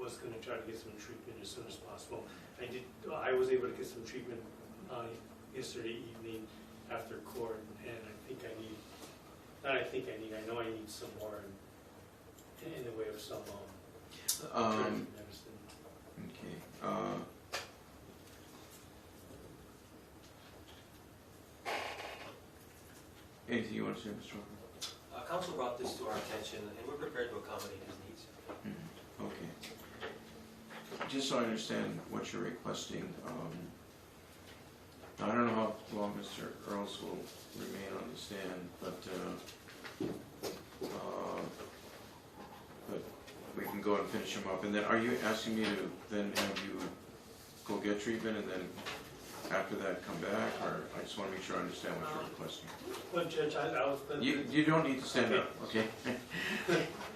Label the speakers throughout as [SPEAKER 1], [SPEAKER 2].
[SPEAKER 1] was going to try to get some treatment as soon as possible. I was able to get some treatment yesterday evening after court, and I know I need some more in the way of some medicine.
[SPEAKER 2] Okay. Anything you want to say, Mr. Walker?
[SPEAKER 3] Council brought this to our attention, and we're prepared to accommodate his needs.
[SPEAKER 2] Mm-hmm. Okay. Just so I understand what you're requesting, I don't know how long Mr. Earls will remain on the stand, but we can go and finish him up. And then, are you asking me to then have you go get treatment and then after that come back, or I just want to make sure I understand what you're requesting?
[SPEAKER 1] Well, Judge, I was going to...
[SPEAKER 2] You don't need to stand up, okay?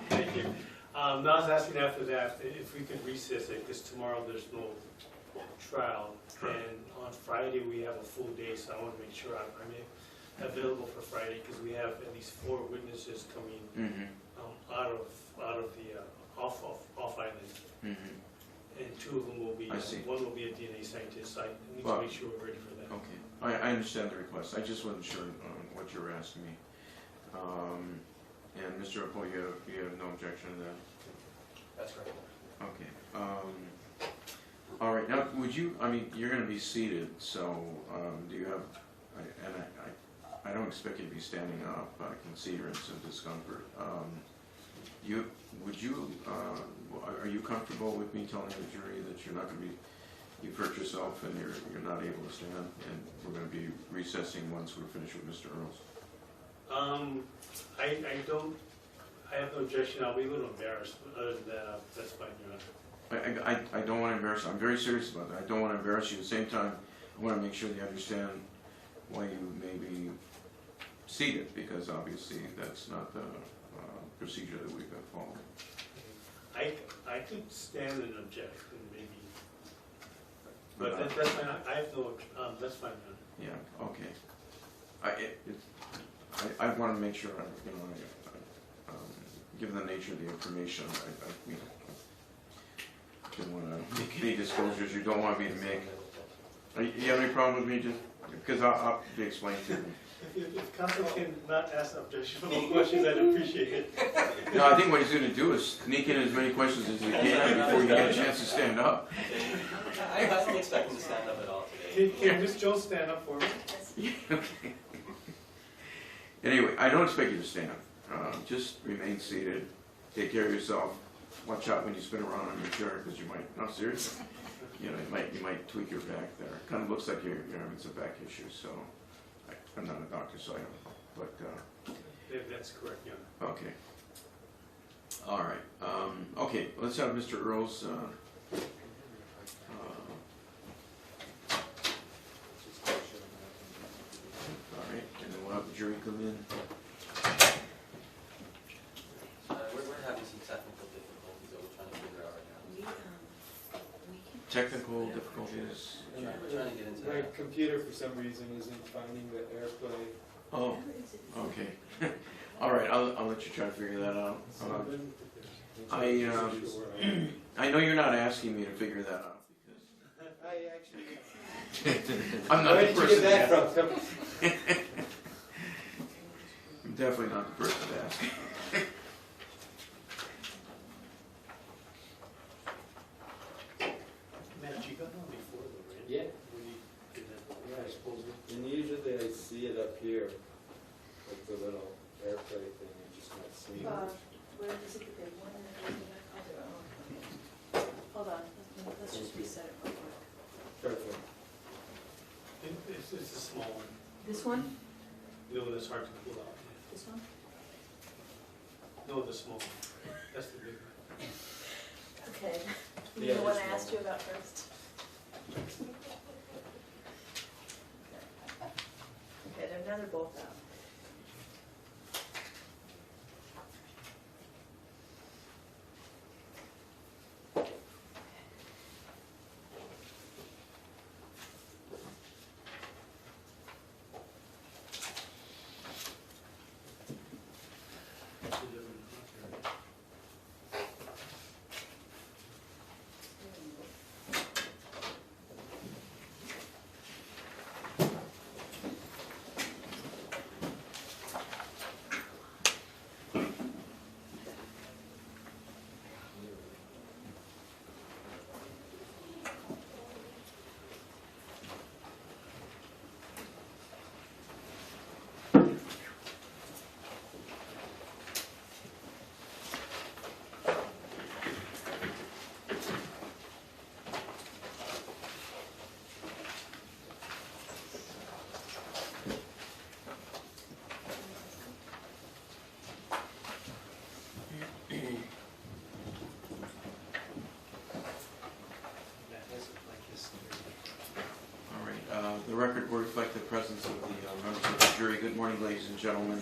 [SPEAKER 1] Thank you. I was asking after that if we could recess it, because tomorrow there's no trial, and on Friday we have a full day, so I want to make sure I'm available for Friday, because we have at least 4 witnesses coming out of the off island. And 2 of them will be, one will be a DNA scientist. I need to make sure we're ready for that.
[SPEAKER 2] Okay, I understand the request. I just wasn't sure what you were asking me. And Mr. Opo, you have no objection to that?
[SPEAKER 3] That's correct.
[SPEAKER 2] Okay. All right, now would you, you're going to be seated, so do you have, I don't expect you to be standing up. I can see you're in some discomfort. Are you comfortable with me telling the jury that you're not going to be, you've hurt yourself and you're not able to stand, and we're going to be recessing once we're finished with Mr. Earls?
[SPEAKER 1] I have no objection. I'll be a little embarrassed, but other than that, that's fine.
[SPEAKER 2] I don't want to embarrass you. I'm very serious about that. I don't want to embarrass you. At the same time, I want to make sure you understand why you may be seated, because obviously that's not the procedure that we've been following.
[SPEAKER 1] I could stand and object, maybe, but that's fine. I have no. That's fine.
[SPEAKER 2] Yeah. Okay. I want to make sure given the nature of the information, I don't want to make any disclosures you don't want me to make. You have any problem with me? Just because I'll be explaining to you.
[SPEAKER 1] If counsel can not ask objectionable questions, I'd appreciate it.
[SPEAKER 2] No, I think what he's going to do is sneak in as many questions as he can before you get a chance to stand up.
[SPEAKER 3] I wasn't expecting to stand up at all today.
[SPEAKER 1] Can Ms. Jones stand up for me?
[SPEAKER 2] Okay. Anyway, I don't expect you to stand. Just remain seated. Take care of yourself. Watch out when you spin around on your chair, because you might, no, seriously, you might tweak your back there. Kind of looks like you're having some back issues, so I'm not a doctor, so I don't know, but
[SPEAKER 1] that's correct, yeah.
[SPEAKER 2] Okay. All right. Okay, let's have Mr. Earls. All right, and then we'll have the jury come in.
[SPEAKER 3] We're having some technical difficulties that we're trying to figure out right now.
[SPEAKER 2] Technical difficulties.
[SPEAKER 3] We're trying to get into
[SPEAKER 4] My
[SPEAKER 3] that.
[SPEAKER 4] computer, for some reason, isn't finding the AirPlay.
[SPEAKER 2] Oh, okay. All right, I'll let you try to figure that out. I know you're not asking me to figure that out, because
[SPEAKER 4] I actually.
[SPEAKER 2] I'm not
[SPEAKER 4] Where
[SPEAKER 2] the
[SPEAKER 4] did you
[SPEAKER 2] person
[SPEAKER 4] get that
[SPEAKER 2] to
[SPEAKER 4] from?
[SPEAKER 2] ask. I'm definitely not the person to ask.
[SPEAKER 1] Matt, you got one before, though, right?
[SPEAKER 4] Yeah.
[SPEAKER 1] When you did that,
[SPEAKER 4] Yeah.
[SPEAKER 1] I suppose.
[SPEAKER 4] And usually I see it up here, like the little AirPlay thing. I'm just not seeing it.
[SPEAKER 5] Where is it, the big one? Hold on, let's just reset it real quick.
[SPEAKER 4] Perfect.
[SPEAKER 1] It's a small one.
[SPEAKER 5] This one?
[SPEAKER 1] The one that's hard to pull out.
[SPEAKER 5] This one?
[SPEAKER 1] No, the small one. That's the big one.
[SPEAKER 5] Okay. You
[SPEAKER 4] Yeah,
[SPEAKER 5] know what
[SPEAKER 4] this
[SPEAKER 5] I asked
[SPEAKER 4] one.
[SPEAKER 5] you about first? Okay, now they're both out.
[SPEAKER 2] The record will reflect the presence of the members of the jury. Good morning, ladies and gentlemen.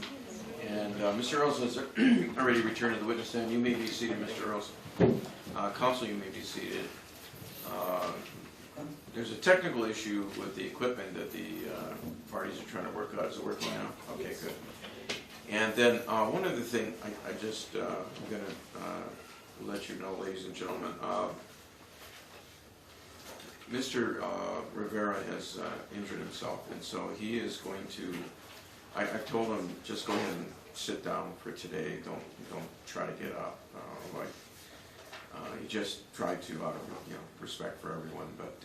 [SPEAKER 2] And Mr. Earls has already returned to the witness stand. You may be seated, Mr. Earls. Counsel, you may be seated. There's a technical issue with the equipment that the parties are trying to work out. Is it working now? Okay, good. And then one other thing, I just I'm going to let you know, ladies and gentlemen. Mr. Rivera has injured himself, and so he is going to. I told him just go ahead and sit down for today. Don't try to get up. He just tried to out of respect for everyone, but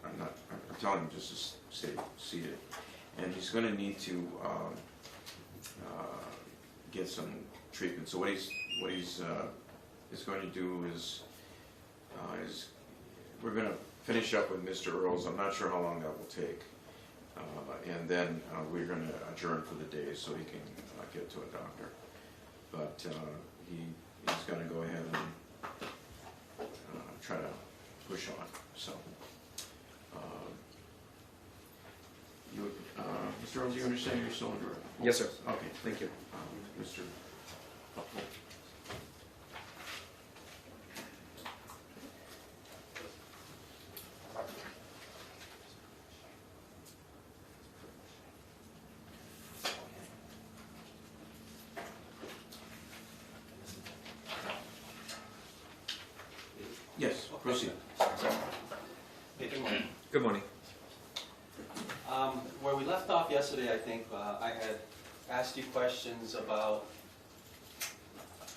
[SPEAKER 2] I'm telling him just to stay seated, and he's going to need to get some treatment. So what he's going to do is we're going to finish up with Mr. Earls. I'm not sure how long that will take, and then we're going to adjourn for the day so he can get to a doctor. But he's going to go ahead and try to push on. So, Mr. Earls, you understand you're still under?
[SPEAKER 6] Yes, sir.
[SPEAKER 2] Okay,
[SPEAKER 6] Thank you.
[SPEAKER 2] Mr. Yes, proceed.
[SPEAKER 3] Okay, good morning.
[SPEAKER 6] Good morning.
[SPEAKER 3] Where we left off yesterday, I think I had asked you questions about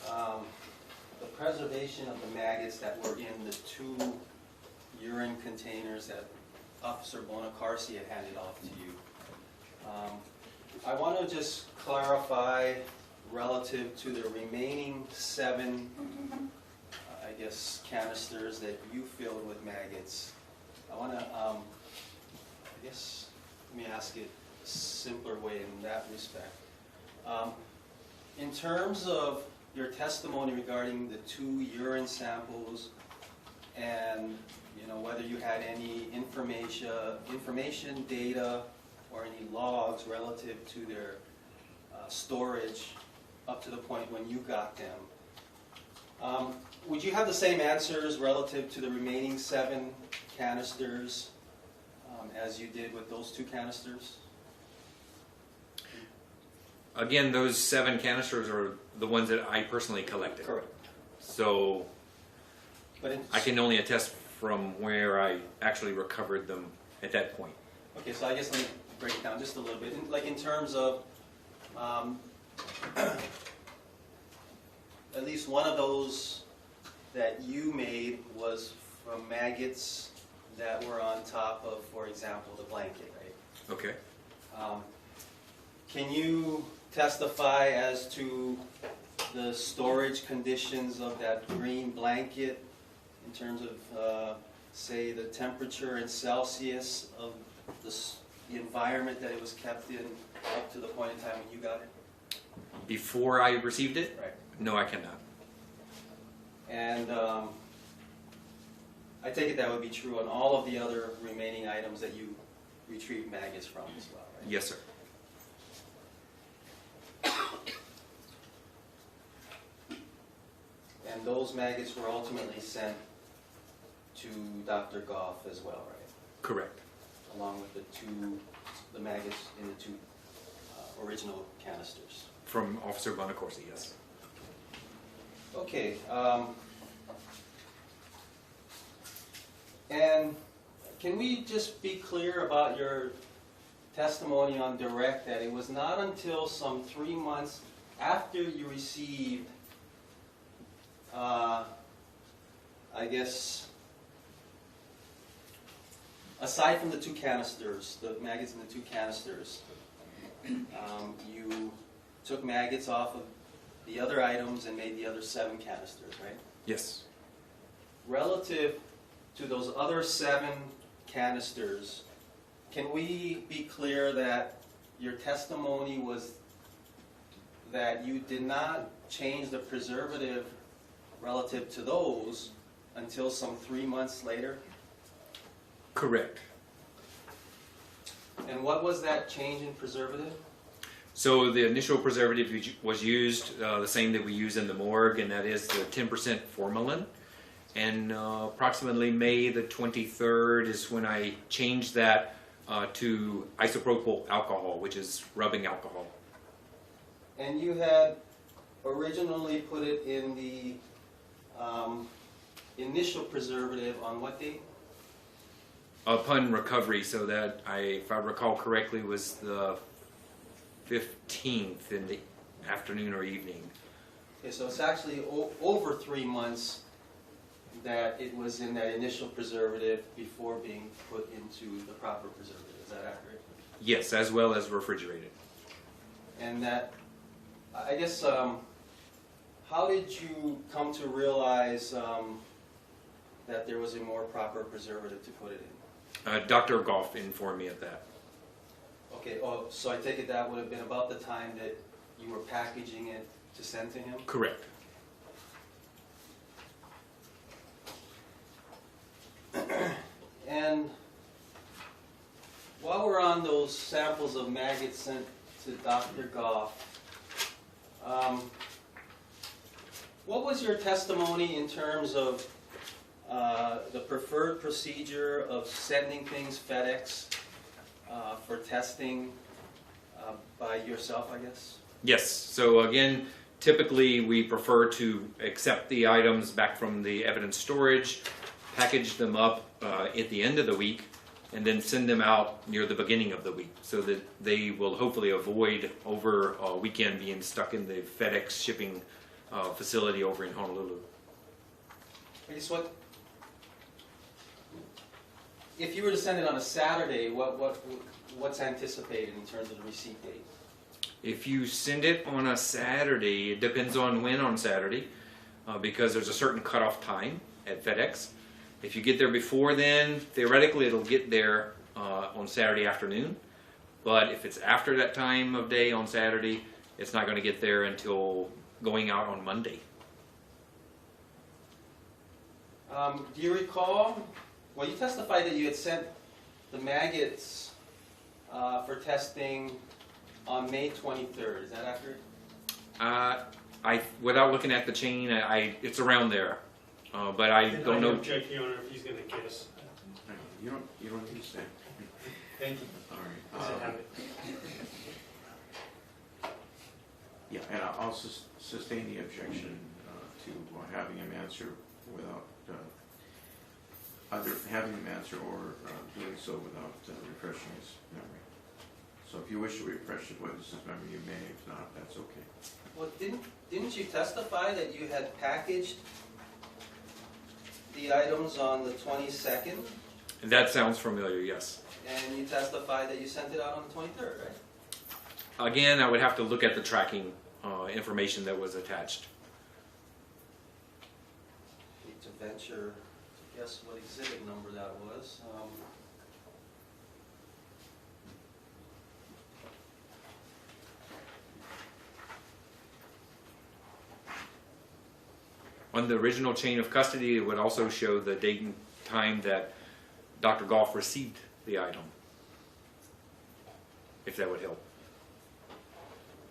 [SPEAKER 3] the preservation of the maggots that were in the 2 urine containers that Officer Bonacarsi had handed off to you. I want to just clarify relative to the remaining 7 I guess, canisters that you filled with maggots. I want to, I guess, let me ask it a simpler way in that respect. In terms of your testimony regarding the 2 urine samples and, whether you had any information, data, or any logs relative to their storage up to the point when you got them, would you have the same answers relative to the remaining 7 canisters as you did with those 2 canisters?
[SPEAKER 6] Again, those 7 canisters are the ones that I personally collected.
[SPEAKER 3] Correct.
[SPEAKER 6] So
[SPEAKER 3] But
[SPEAKER 6] I can only attest from where I actually recovered them at that point.
[SPEAKER 3] Okay, so I guess let me break it down just a little bit. In terms of at least one of those that you made was from maggots that were on top of, for example, the blanket, right?
[SPEAKER 6] Okay.
[SPEAKER 3] Can you testify as to the storage conditions of that green blanket in terms of, say, the temperature in Celsius of the environment that it was kept in up to the point in time when you got it?
[SPEAKER 6] Before I received it?
[SPEAKER 3] Right.
[SPEAKER 6] No, I cannot.
[SPEAKER 3] And I take it that would be true on all of the other remaining items that you retrieved maggots from as well, right?
[SPEAKER 6] Yes, sir.
[SPEAKER 3] And those maggots were ultimately sent to Dr. Goff as well, right?
[SPEAKER 6] Correct.
[SPEAKER 3] Along with the maggots in the 2 original canisters.
[SPEAKER 6] From Officer Bonacorsi, yes.
[SPEAKER 3] Okay. And can we just be clear about your testimony on direct that it was not until some 3 months after you received, I guess, aside from the 2 canisters, the maggots in the 2 canisters, you took maggots off of the other items and made the other 7 canisters, right?
[SPEAKER 6] Yes.
[SPEAKER 3] Relative to those other 7 canisters, can we be clear that your testimony was that you did not change the preservative relative to those until some 3 months later?
[SPEAKER 6] Correct.
[SPEAKER 3] And what was that change in preservative?
[SPEAKER 6] So the initial preservative was used, the same that we use in the morgue, and that is the 10% formalin. And approximately May the 23rd is when I changed that to isopropyl alcohol, which is rubbing alcohol.
[SPEAKER 3] And you had originally put it in the initial preservative on what date?
[SPEAKER 6] Upon recovery, so that if I recall correctly, was the 15th in the afternoon or evening.
[SPEAKER 3] Okay, so it's actually over 3 months that it was in that initial preservative before being put into the proper preservative. Is that accurate?
[SPEAKER 6] Yes, as well as refrigerated.
[SPEAKER 3] And that, I guess, how did you come to realize that there was a more proper preservative to put it in?
[SPEAKER 6] Dr. Goff informed me of that.
[SPEAKER 3] Okay, so I take it that would have been about the time that you were packaging it to send to him?
[SPEAKER 6] Correct.
[SPEAKER 3] And while we're on those samples of maggots sent to Dr. Goff, what was your testimony in terms of the preferred procedure of sending things FedEx for testing by yourself, I guess?
[SPEAKER 6] Yes, so again, typically we prefer to accept the items back from the evidence storage, package them up at the end of the week, and then send them out near the beginning of the week so that they will hopefully avoid over a weekend being stuck in the FedEx shipping facility over in Honolulu.
[SPEAKER 3] I guess if you were to send it on a Saturday, what's anticipated in terms of the receipt date?
[SPEAKER 6] If you send it on a Saturday, it depends on when on Saturday, because there's a certain cutoff time at FedEx. If you get there before then, theoretically it'll get there on Saturday afternoon. But if it's after that time of day on Saturday, it's not going to get there until going out on Monday.
[SPEAKER 3] Do you recall, well, you testified that you had sent the maggots for testing on May 23rd. Is that accurate?
[SPEAKER 6] Without looking at the chain, it's around there. But I don't know.
[SPEAKER 1] Check the owner if he's going to guess.
[SPEAKER 2] You don't need to say.
[SPEAKER 1] Thank you.
[SPEAKER 2] All right.
[SPEAKER 1] Does it have it?
[SPEAKER 2] Yeah, and I'll sustain the objection to having him answer without either having him answer or doing so without refreshing his memory. So if you wish to refresh the witness's memory, you may. If not, that's okay.
[SPEAKER 3] Well, didn't you testify that you had packaged the items on the 22nd?
[SPEAKER 6] That sounds familiar, yes.
[SPEAKER 3] And you testified that you sent it out on the 23rd, right?
[SPEAKER 6] Again, I would have to look at the tracking information that was attached.
[SPEAKER 3] To venture to guess what exhibit number that was.
[SPEAKER 6] On the original chain of custody, it would also show the date and time that Dr. Goff received the item, if that would help.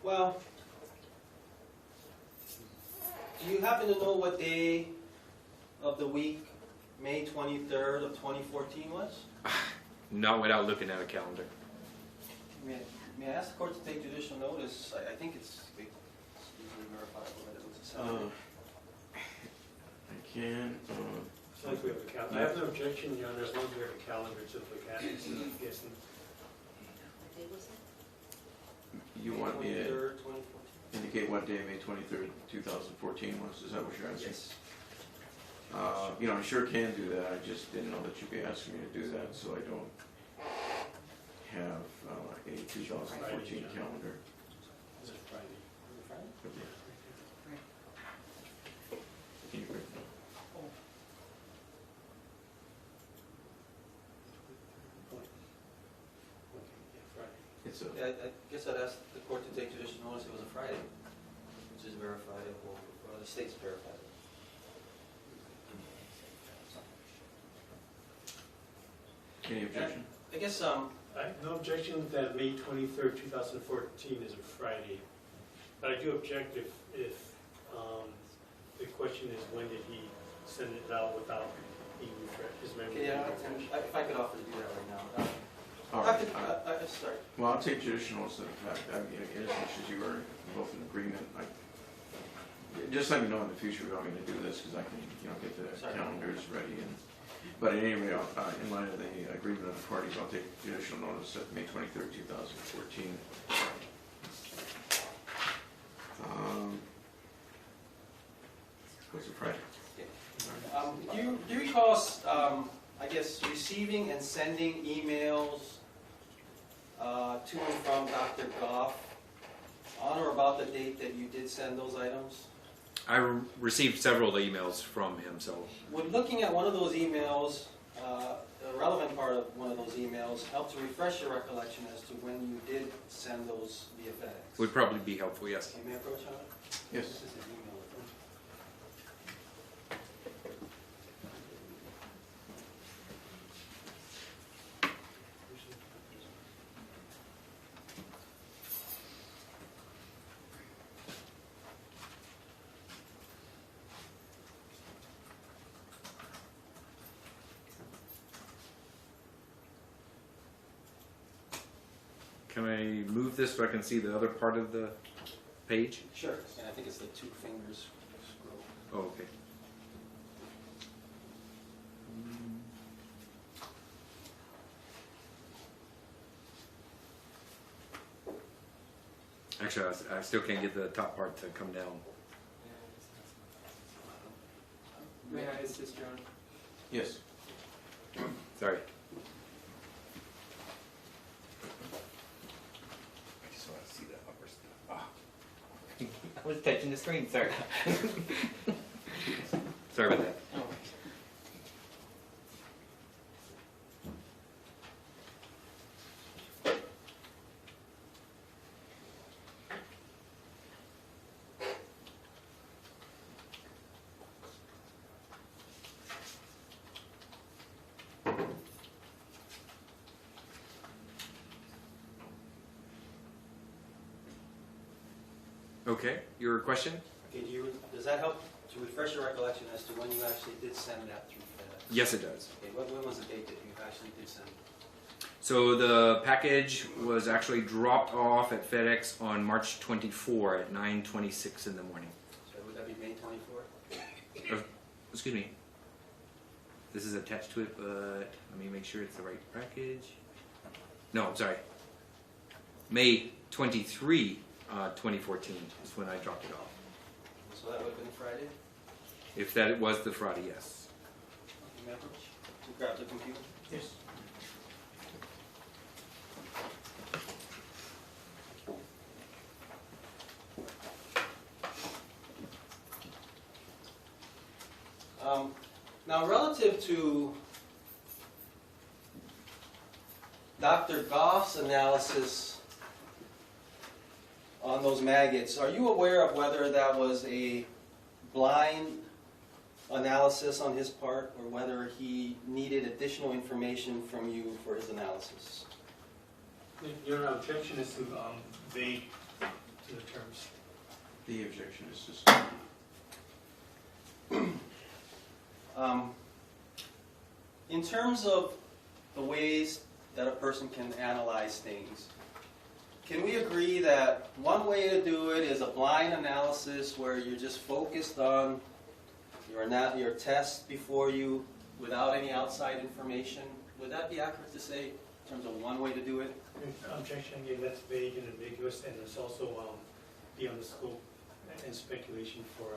[SPEAKER 3] Well, do you happen to know what day of the week May 23rd of 2014 was?
[SPEAKER 6] Not without looking at a calendar.
[SPEAKER 3] May I ask the court to take judicial notice? I think it's easily verifiable that it was a Saturday.
[SPEAKER 2] I can.
[SPEAKER 1] As long as we have a calendar. I have no objection, Your Honor, as long as we have a calendar to look at instead of guessing.
[SPEAKER 5] What day was it?
[SPEAKER 2] You want me
[SPEAKER 3] May
[SPEAKER 2] to
[SPEAKER 3] 23rd, 2014?
[SPEAKER 2] indicate what day May 23rd, 2014 was? Is that what you're asking?
[SPEAKER 3] Yes.
[SPEAKER 2] I sure can do that. I just didn't know that you'd be asking me to do that, so I don't have a 2014 calendar.
[SPEAKER 1] Is it Friday?
[SPEAKER 2] Can you break it down? It's a,
[SPEAKER 3] Yeah, I guess I'd ask the court to take judicial notice it was a Friday, which is verifiable, or the state's verified it.
[SPEAKER 2] any objection?
[SPEAKER 3] I guess
[SPEAKER 1] No objection that May 23rd, 2014 is a Friday. But I do object if the question is when did he send it out without being refreshed, his memory.
[SPEAKER 3] Okay, yeah,
[SPEAKER 1] being refreshed.
[SPEAKER 3] if I could offer to do that right now.
[SPEAKER 2] All
[SPEAKER 3] I
[SPEAKER 2] right.
[SPEAKER 3] could, sorry.
[SPEAKER 2] Well, I'll take judicial notice of the fact, I mean, as much as you were both in agreement, just let me know in the future if I'm gonna do this, because I can, get the
[SPEAKER 3] Sorry.
[SPEAKER 2] calendars ready and, but anyway, in line with the agreement of the parties, I'll take judicial notice of May 23rd, 2014. What's it, Friday?
[SPEAKER 3] Do you recall, I guess, receiving and sending emails to and from Dr. Goff on or about the date that you did send those items?
[SPEAKER 6] I received several emails from him, so
[SPEAKER 3] Would looking at one of those emails, the relevant part of one of those emails, help to refresh your recollection as to when you did send those via FedEx?
[SPEAKER 6] would probably be helpful, yes.
[SPEAKER 3] Okay, may I approach on it?
[SPEAKER 2] Yes.
[SPEAKER 3] This is an email with them.
[SPEAKER 6] Can I move this so I can see the other part of the page?
[SPEAKER 3] Sure, and I think it's the two fingers scroll.
[SPEAKER 6] Oh, okay. Actually, I still can't get the top part to come down.
[SPEAKER 7] May I assist, John?
[SPEAKER 2] Yes.
[SPEAKER 6] Sorry.
[SPEAKER 7] I just want to see the upper stuff.
[SPEAKER 6] I was touching the screen, sorry. Sorry about that. Okay, your question?
[SPEAKER 3] Okay, does that help to refresh your recollection as to when you actually did send that through FedEx?
[SPEAKER 6] Yes, it does.
[SPEAKER 3] Okay, when was the date that you actually did send?
[SPEAKER 6] So the package was actually dropped off at FedEx on March 24 at 9:26 in the morning.
[SPEAKER 3] So would that be May 24th?
[SPEAKER 6] Excuse me. This is attached to it, but let me make sure it's the right package. No, I'm sorry. May 23, 2014 is when I dropped it off.
[SPEAKER 3] So that would have been Friday?
[SPEAKER 6] If that was the Friday, yes.
[SPEAKER 3] Okay, may I approach? To grab the computer?
[SPEAKER 2] Yes.
[SPEAKER 3] Now, relative to Dr. Goff's analysis on those maggots, are you aware of whether that was a blind analysis on his part or whether he needed additional information from you for his analysis?
[SPEAKER 1] Your objection is to vague to the terms.
[SPEAKER 2] The objection is just,
[SPEAKER 3] In terms of the ways that a person can analyze things, can we agree that one way to do it is a blind analysis where you're just focused on your test before you without any outside information? Would that be accurate to say in terms of one way to do it?
[SPEAKER 1] Objection, again, that's vague and ambiguous, and it's also beyond the scope and speculation for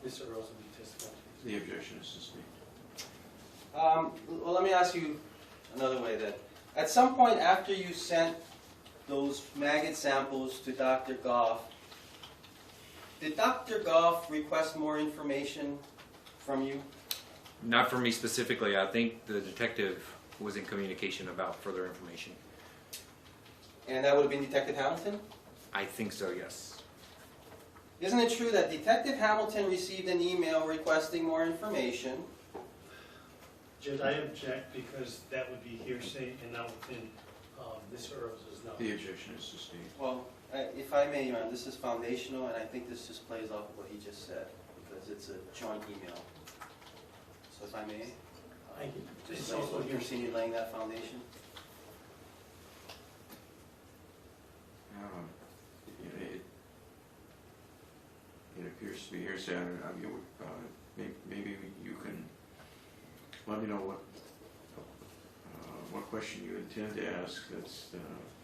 [SPEAKER 1] Mr. Earl's testimony.
[SPEAKER 2] the objection is just me.
[SPEAKER 3] Well, let me ask you another way then. At some point after you sent those maggot samples to Dr. Goff, did Dr. Goff request more information from you?
[SPEAKER 6] Not for me specifically. I think the detective was in communication about further information.
[SPEAKER 3] And that would have been Detective Hamilton?
[SPEAKER 6] I think so, yes.
[SPEAKER 3] Isn't it true that Detective Hamilton received an email requesting more information?
[SPEAKER 1] Judge, I object because that would be hearsay and not within Mr. Earls is not.
[SPEAKER 2] The objection is sustained.
[SPEAKER 3] Well, if I may, Your Honor, this is foundational, and I think this just plays off of what he just said, because it's a joint email. So if I may,
[SPEAKER 1] It's
[SPEAKER 3] just
[SPEAKER 1] also
[SPEAKER 3] like continue laying that foundation.
[SPEAKER 2] You know, it appears to be hearsay. I mean, maybe you can let me know what question you intend to ask that's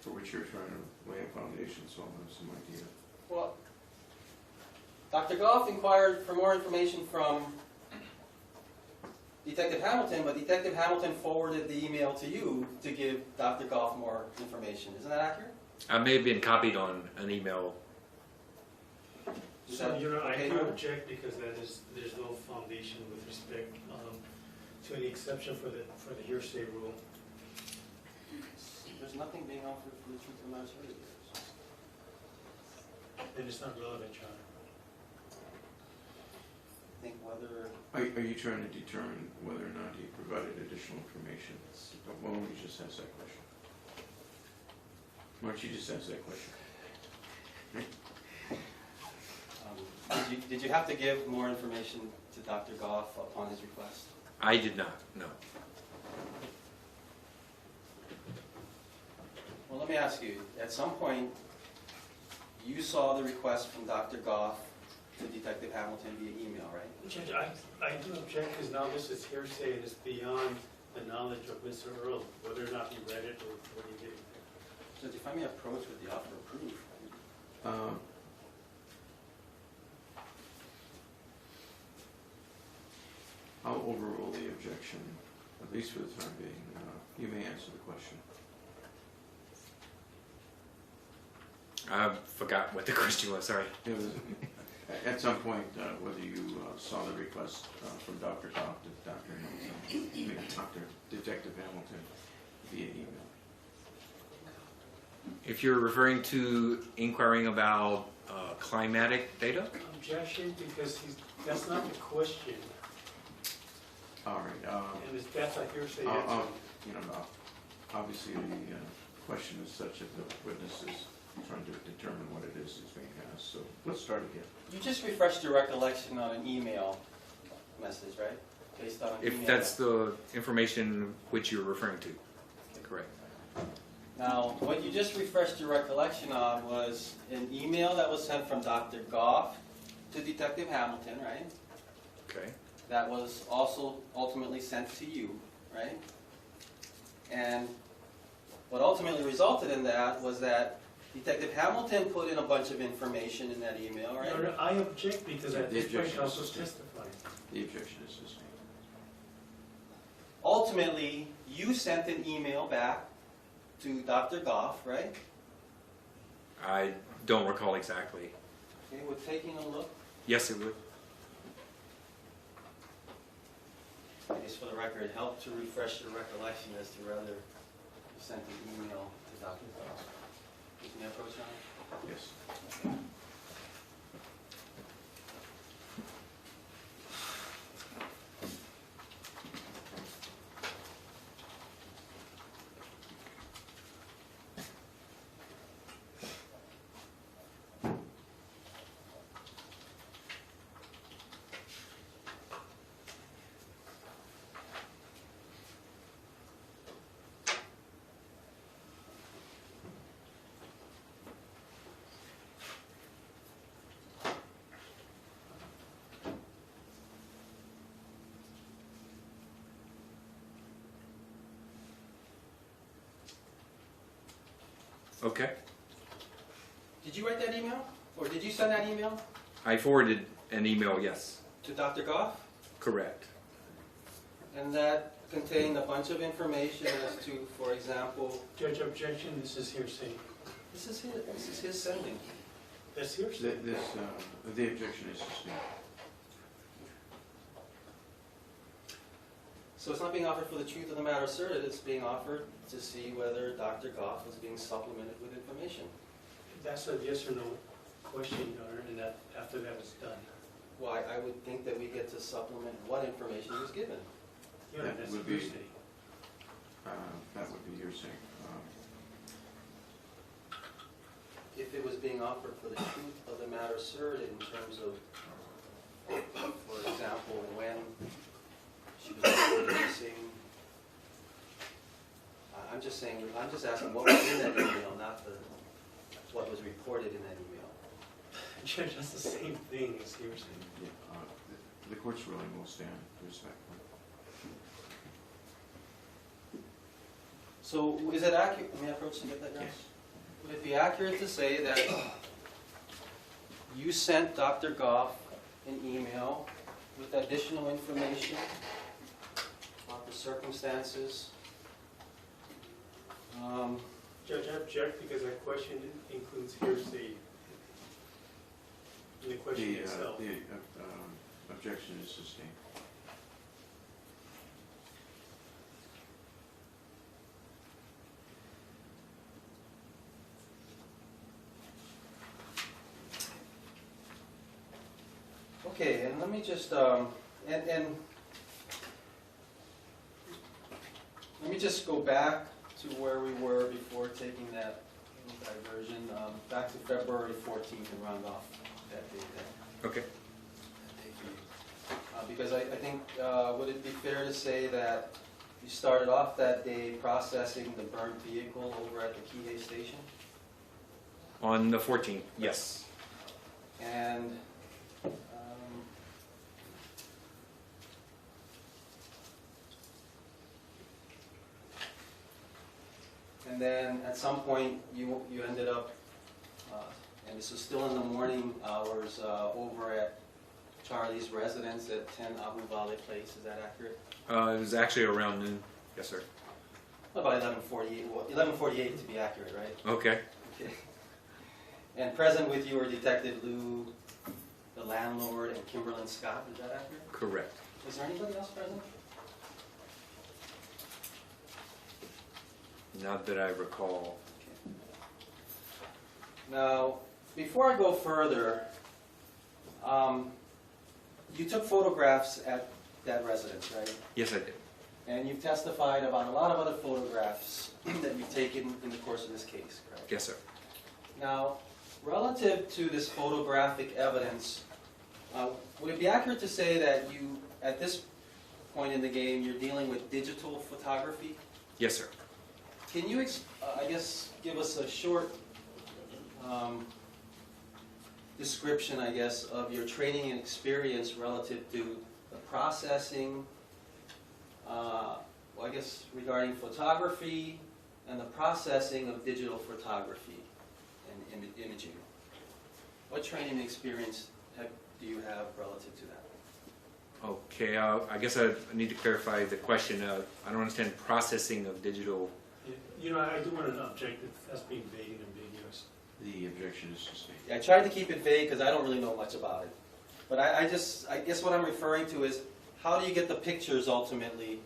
[SPEAKER 2] for which you're trying to lay a foundation, so I'll have some idea.
[SPEAKER 3] Well, Dr. Goff inquired for more information from Detective Hamilton, but Detective Hamilton forwarded the email to you to give Dr. Goff more information. Isn't that accurate?
[SPEAKER 6] I may have been copied on an email.
[SPEAKER 3] Is
[SPEAKER 1] So,
[SPEAKER 3] that
[SPEAKER 1] Your Honor, I
[SPEAKER 3] okay,
[SPEAKER 1] do
[SPEAKER 3] Your Honor?
[SPEAKER 1] object because there's no foundation with respect to any exception for the hearsay rule.
[SPEAKER 3] There's nothing being offered for the truth of the matter asserted.
[SPEAKER 1] Then it's not relevant, Your Honor.
[SPEAKER 3] I think whether,
[SPEAKER 2] Are you trying to determine whether or not he provided additional information? Why don't you just ask that question? Why don't you just ask that question?
[SPEAKER 3] did you have to give more information to Dr. Goff upon his request?
[SPEAKER 6] I did not, no.
[SPEAKER 3] Well, let me ask you, at some point, you saw the request from Dr. Goff to Detective Hamilton via email, right?
[SPEAKER 1] Judge, I do object because now this is hearsay and it's beyond the knowledge of Mr. Earl, whether or not he read it or what he did.
[SPEAKER 3] Judge, if I may approach with the offer of proof.
[SPEAKER 2] I'll overrule the objection, at least for the time being. You may answer the question.
[SPEAKER 6] I forgot what the question was, sorry.
[SPEAKER 2] It was, at some point, whether you saw the request from Dr. Goff to Dr. Hamilton, maybe Dr. Detective Hamilton via email.
[SPEAKER 6] If you're referring to inquiring about climatic data,
[SPEAKER 1] Objection because that's not the question.
[SPEAKER 2] All right.
[SPEAKER 1] And that's a hearsay answer.
[SPEAKER 2] You know, obviously the question is such that the witness is trying to determine what it is he's being asked. So let's start again.
[SPEAKER 3] You just refreshed your recollection on an email message, right? Based on an email.
[SPEAKER 6] if that's the information which you're referring to. Correct.
[SPEAKER 3] Now, what you just refreshed your recollection on was an email that was sent from Dr. Goff to Detective Hamilton, right?
[SPEAKER 6] Okay.
[SPEAKER 3] That was also ultimately sent to you, right? And what ultimately resulted in that was that Detective Hamilton put in a bunch of information in that email, right?
[SPEAKER 1] Your Honor, I object because at
[SPEAKER 2] The
[SPEAKER 1] this point
[SPEAKER 2] objection is
[SPEAKER 1] counsel's
[SPEAKER 2] sustained.
[SPEAKER 1] testifying.
[SPEAKER 2] The objection is sustained.
[SPEAKER 3] Ultimately, you sent an email back to Dr. Goff, right?
[SPEAKER 6] I don't recall exactly.
[SPEAKER 3] Okay, we're taking a look.
[SPEAKER 6] Yes, it would.
[SPEAKER 3] I guess for the record, it helped to refresh your recollection as to whether you sent an email to Dr. Goff. Can you approach on it?
[SPEAKER 2] Yes.
[SPEAKER 6] Okay.
[SPEAKER 3] Did you write that email? Or did you send that email
[SPEAKER 6] I forwarded an email, yes.
[SPEAKER 3] to Dr. Goff?
[SPEAKER 6] Correct.
[SPEAKER 3] And that contained a bunch of information as to, for example,
[SPEAKER 1] Judge, objection, this is hearsay.
[SPEAKER 3] this is his sending.
[SPEAKER 1] That's hearsay.
[SPEAKER 2] The objection is sustained.
[SPEAKER 3] So it's not being offered for the truth of the matter asserted, it's being offered to see whether Dr. Goff was being supplemented with information.
[SPEAKER 1] That's a yes or no question, Your Honor, and that after that is done.
[SPEAKER 3] Why, I would think that we get to supplement what information was given.
[SPEAKER 1] Your Honor,
[SPEAKER 2] That
[SPEAKER 1] that's
[SPEAKER 2] would be-
[SPEAKER 1] hearsay.
[SPEAKER 2] That would be your saying.
[SPEAKER 3] if it was being offered for the truth of the matter asserted in terms of, for example, when she was reported missing. I'm just saying, I'm just asking what was in that email, not what was reported in that email.
[SPEAKER 1] Judge, that's the same thing as he was saying.
[SPEAKER 2] Yeah, the court's ruling will stand respectfully.
[SPEAKER 3] So is it accurate, may I approach to get that, guys?
[SPEAKER 2] Yes.
[SPEAKER 3] Would it be accurate to say that you sent Dr. Goff an email with additional information about the circumstances?
[SPEAKER 1] Judge, I object because that question includes hearsay in the question itself.
[SPEAKER 2] The objection is sustained.
[SPEAKER 3] Okay, and let me just, let me just go back to where we were before taking that diversion, back to February 14th and round off that date then.
[SPEAKER 6] Okay.
[SPEAKER 3] Because I think, would it be fair to say that you started off that day processing the burnt vehicle over at the Kihei station?
[SPEAKER 6] On the 14th, yes.
[SPEAKER 3] And then at some point you ended up, and this was still in the morning hours, over at Charlie's residence at 10 Abu Vale Place. Is that accurate?
[SPEAKER 6] It was actually around noon. Yes, sir.
[SPEAKER 3] About 11:48. Well, 11:48 to be accurate, right?
[SPEAKER 6] Okay.
[SPEAKER 3] Okay. And present with you were Detective Lou, the landlord, and Kimberlyn Scott. Is that accurate?
[SPEAKER 6] Correct.
[SPEAKER 3] Was there anybody else present?
[SPEAKER 6] Not that I recall.
[SPEAKER 3] Okay. Now, before I go further, you took photographs at that residence, right?
[SPEAKER 6] Yes, I did.
[SPEAKER 3] And you've testified about a lot of other photographs that you've taken in the course of this case, correct?
[SPEAKER 6] Yes, sir.
[SPEAKER 3] Now, relative to this photographic evidence, would it be accurate to say that you, at this point in the game, you're dealing with digital photography?
[SPEAKER 6] Yes, sir.
[SPEAKER 3] Can you, I guess, give us a short description, I guess, of your training and experience relative to the processing, well, I guess, regarding photography and the processing of digital photography and imaging? What training and experience do you have relative to that?
[SPEAKER 6] Okay, I guess I need to clarify the question. I don't understand processing of digital.
[SPEAKER 1] You know, I do want to object that that's being vague and ambiguous.
[SPEAKER 2] The objection is sustained.
[SPEAKER 3] I tried to keep it vague because I don't really know much about it. But I guess what I'm referring to is, how do you get the pictures ultimately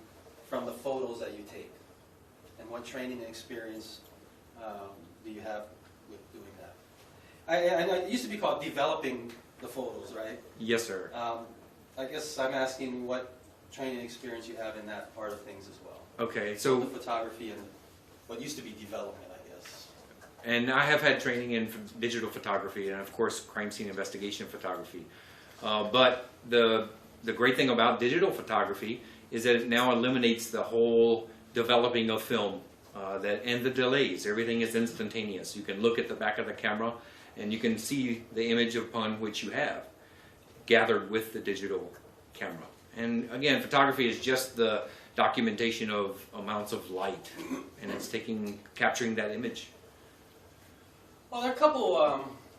[SPEAKER 3] from the photos that you take? And what training and experience do you have with doing that? I know it used to be called developing the photos, right?
[SPEAKER 6] Yes, sir.
[SPEAKER 3] I guess I'm asking what training and experience you have in that part of things as well.
[SPEAKER 6] Okay,
[SPEAKER 3] The
[SPEAKER 6] so,
[SPEAKER 3] photography and what used to be development, I guess.
[SPEAKER 6] and I have had training in digital photography and, of course, crime scene investigation photography. But the great thing about digital photography is that it now eliminates the whole developing of film and the delays. Everything is instantaneous. You can look at the back of the camera and you can see the image upon which you have gathered with the digital camera. And again, photography is just the documentation of amounts of light, and it's capturing that image.
[SPEAKER 3] Well, there are a couple,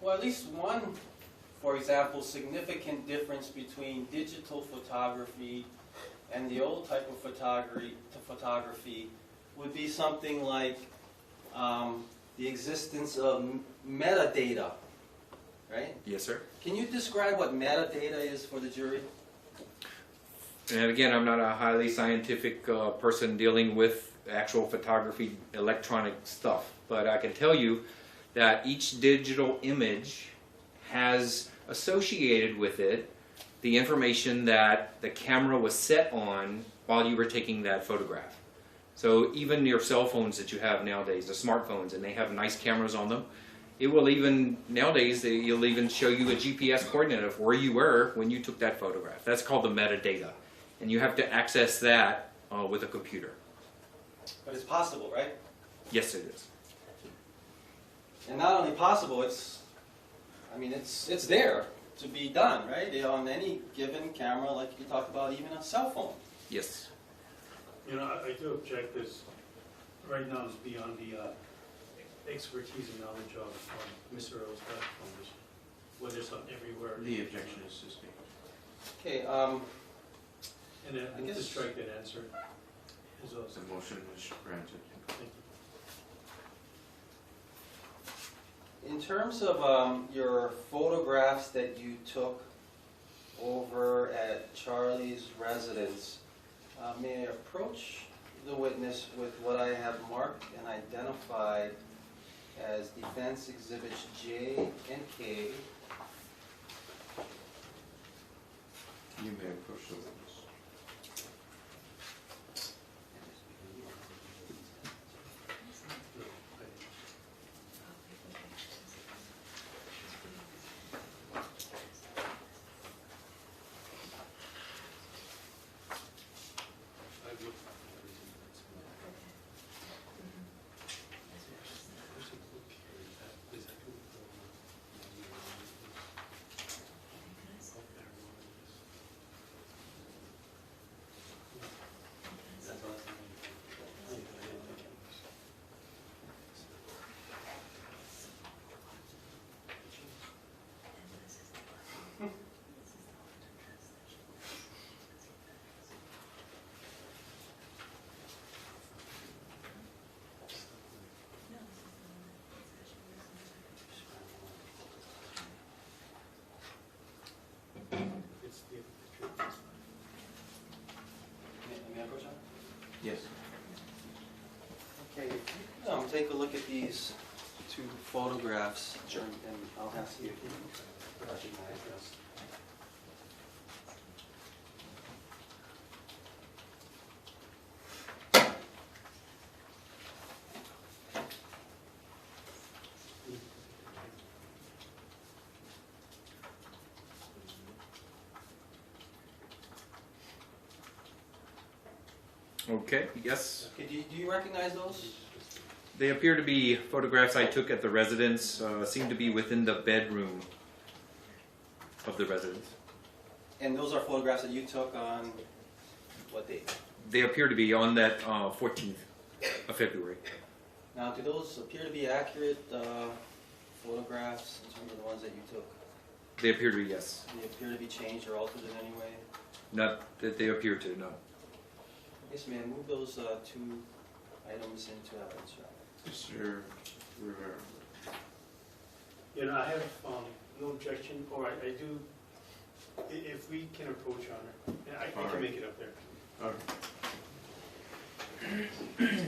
[SPEAKER 3] well, at least one, for example, significant difference between digital photography and the old type of photography would be something like the existence of metadata, right?
[SPEAKER 6] Yes, sir.
[SPEAKER 3] Can you describe what metadata is for the jury?
[SPEAKER 6] And again, I'm not a highly scientific person dealing with actual photography, electronic stuff, but I can tell you that each digital image has associated with it the information that the camera was set on while you were taking that photograph. So even your cell phones that you have nowadays, the smartphones, and they have nice cameras on them, It will even, nowadays, it'll even show you a GPS coordinate of where you were when you took that photograph. That's called the metadata. And you have to access that with a computer.
[SPEAKER 3] But it's possible, right?
[SPEAKER 6] Yes, it is.
[SPEAKER 3] And not only possible, it's there to be done, right? On any given camera, like you talked about, even a cell phone.
[SPEAKER 6] Yes.
[SPEAKER 1] You know, I do object this, right now it's beyond the expertise and knowledge of Mr. Earl's platform, whether it's on everywhere.
[SPEAKER 2] The objection is sustained.
[SPEAKER 3] Okay,
[SPEAKER 1] And then
[SPEAKER 3] I
[SPEAKER 1] move to
[SPEAKER 3] guess-
[SPEAKER 1] strike that answer as well.
[SPEAKER 2] The motion is granted.
[SPEAKER 1] Thank you.
[SPEAKER 3] in terms of your photographs that you took over at Charlie's residence, may I approach the witness with what I have marked and identified as Defense Exhibits J and K?
[SPEAKER 2] You may approach the witness.
[SPEAKER 1] No, I would. It's the picture.
[SPEAKER 3] May I approach that?
[SPEAKER 2] Yes.
[SPEAKER 3] Okay, take a look at these two photographs, and I'll ask you if you recognize this.
[SPEAKER 6] Okay, yes.
[SPEAKER 3] Okay, do you recognize those?
[SPEAKER 6] They appear to be photographs I took at the residence, seem to be within the bedroom of the residence.
[SPEAKER 3] And those are photographs that you took on what date?
[SPEAKER 6] They appear to be on that 14th of February.
[SPEAKER 3] Now, do those appear to be accurate photographs in terms of the ones that you took?
[SPEAKER 6] They appear to be, yes.
[SPEAKER 3] Do they appear to be changed or altered in any way?
[SPEAKER 6] Not that they appear to, no.
[SPEAKER 3] Yes, ma'am. Move those two items into evidence.
[SPEAKER 2] Mr. Rivera.
[SPEAKER 1] You know, I have no objection, or I do, if we can approach on it, yeah, I
[SPEAKER 2] All
[SPEAKER 1] can
[SPEAKER 2] right.
[SPEAKER 1] make it up there.
[SPEAKER 2] Okay.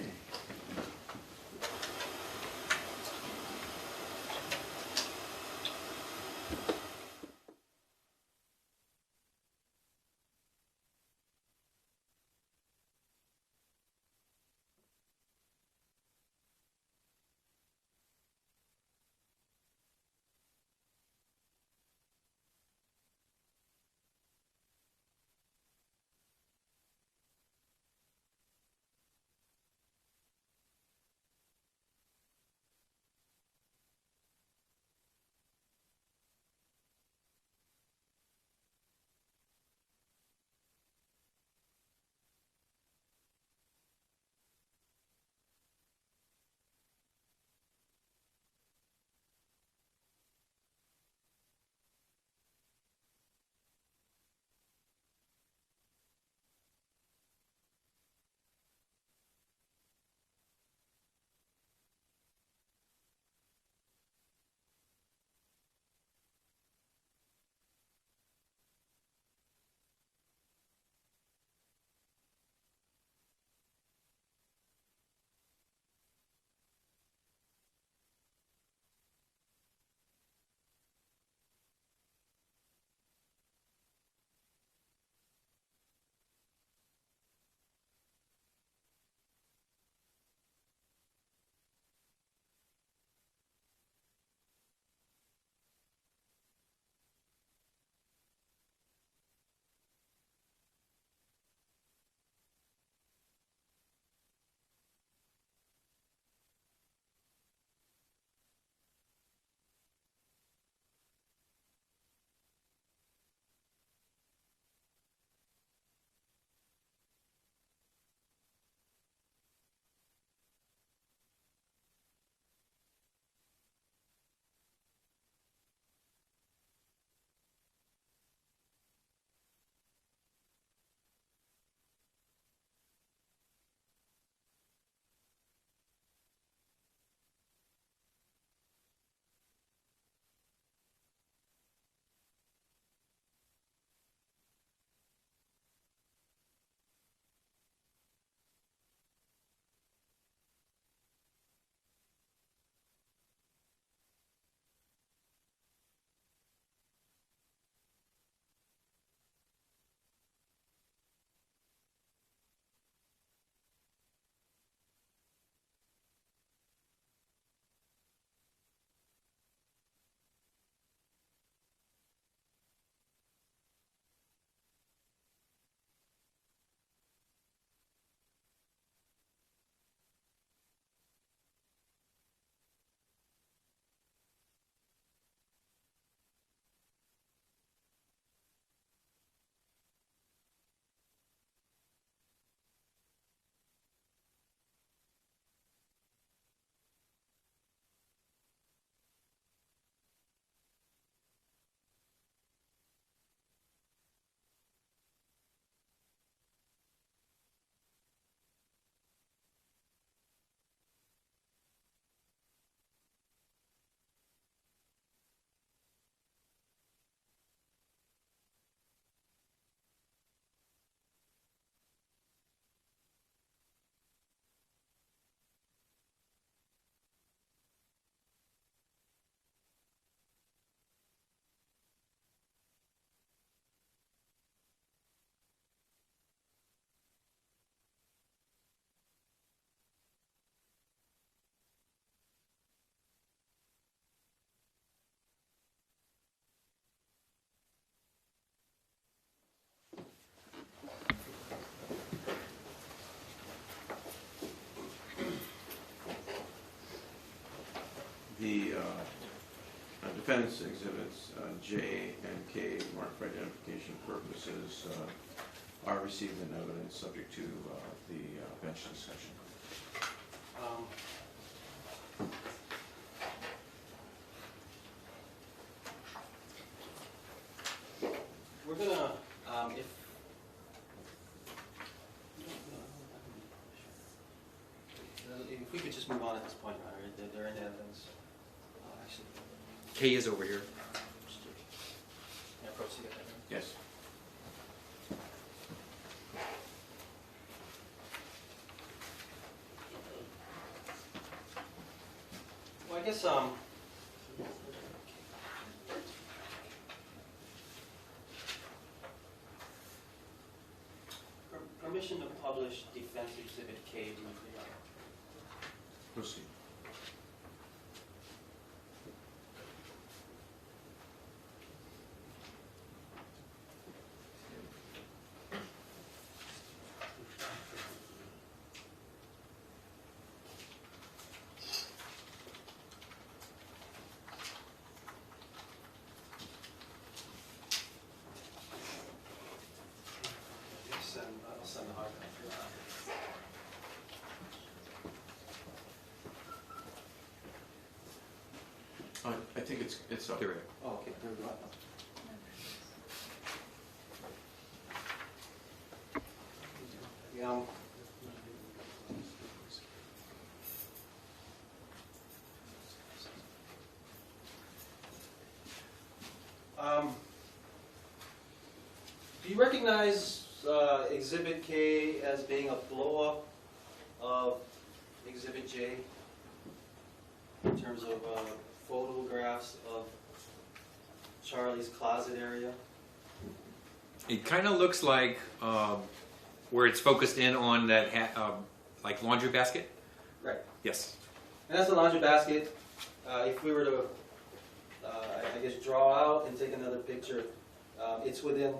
[SPEAKER 2] The defendant's exhibits J and K, marked for identification purposes, are received in evidence subject to the bench discussion.
[SPEAKER 3] We're gonna, if we could just move on at this point, right? They're in evidence. Actually,
[SPEAKER 6] K is over here.
[SPEAKER 3] yeah, approach together.
[SPEAKER 2] Yes.
[SPEAKER 3] Well, I guess, permission to publish defense exhibit K.
[SPEAKER 2] Proceed.
[SPEAKER 3] I'll send the hard copy.
[SPEAKER 2] I think it's up.
[SPEAKER 6] Here we go.
[SPEAKER 3] Oh, okay, there we go. Yeah. Do you recognize Exhibit K as being a blow-up of Exhibit J in terms of photographs of Charlie's closet area?
[SPEAKER 6] It kind of looks like where it's focused in on that like laundry basket.
[SPEAKER 3] Right.
[SPEAKER 6] Yes.
[SPEAKER 3] And that's the laundry basket. If we were to, I guess, draw out and take another picture, it's within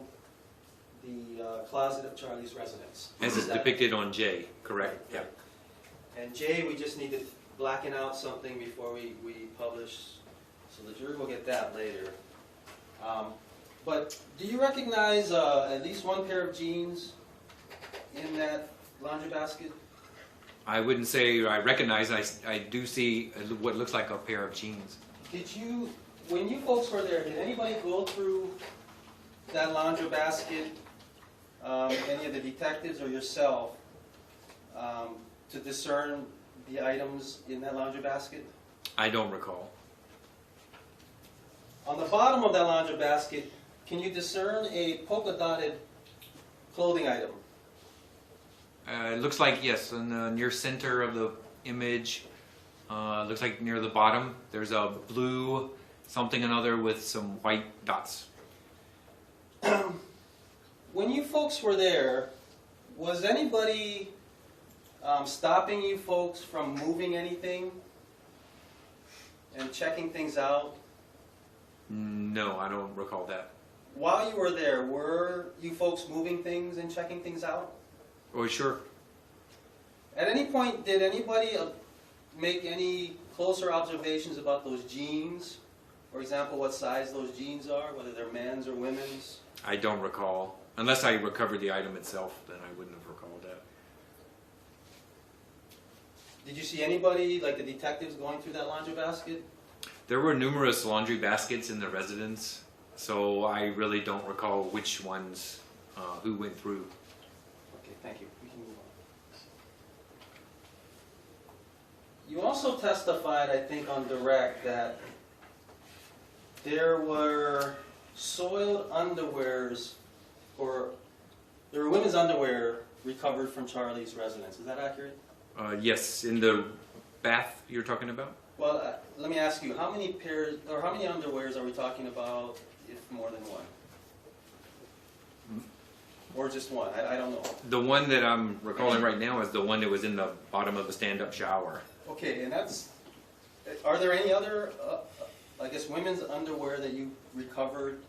[SPEAKER 3] the closet of Charlie's residence.
[SPEAKER 6] As is depicted on J, correct?
[SPEAKER 3] Right, right. And J, we just need to blacken out something before we publish, so the jury will get that later. But do you recognize at least one pair of jeans in that laundry basket?
[SPEAKER 6] I wouldn't say I recognize. I do see what looks like a pair of jeans.
[SPEAKER 3] Did you, when you folks were there, did anybody go through that laundry basket, any of the detectives or yourself, to discern the items in that laundry basket?
[SPEAKER 6] I don't recall.
[SPEAKER 3] On the bottom of that laundry basket, can you discern a polka-dotted clothing item?
[SPEAKER 6] It looks like, yes, in the near center of the image, looks like near the bottom, there's a blue something another with some white dots.
[SPEAKER 3] When you folks were there, was anybody stopping you folks from moving anything and checking things out?
[SPEAKER 6] No, I don't recall that.
[SPEAKER 3] While you were there, were you folks moving things and checking things out?
[SPEAKER 6] Oh, sure.
[SPEAKER 3] At any point, did anybody make any closer observations about those jeans? For example, what size those jeans are, whether they're men's or women's?
[SPEAKER 6] I don't recall. Unless I recovered the item itself, then I wouldn't have recalled that.
[SPEAKER 3] Did you see anybody, like the detectives, going through that laundry basket?
[SPEAKER 6] There were numerous laundry baskets in the residence, so I really don't recall which ones, who went through.
[SPEAKER 3] Okay, thank you. We can move on. You also testified, I think, on direct that there were soiled underwears, or there were women's underwear recovered from Charlie's residence. Is that accurate?
[SPEAKER 6] Yes, in the bath you're talking about?
[SPEAKER 3] Well, let me ask you, how many pairs, or how many underwears are we talking about, if more than one? Or just one? I don't know.
[SPEAKER 6] The one that I'm recalling right now is the one that was in the bottom of the stand-up shower.
[SPEAKER 3] Okay, and that's, are there any other, I guess, women's underwear that you recovered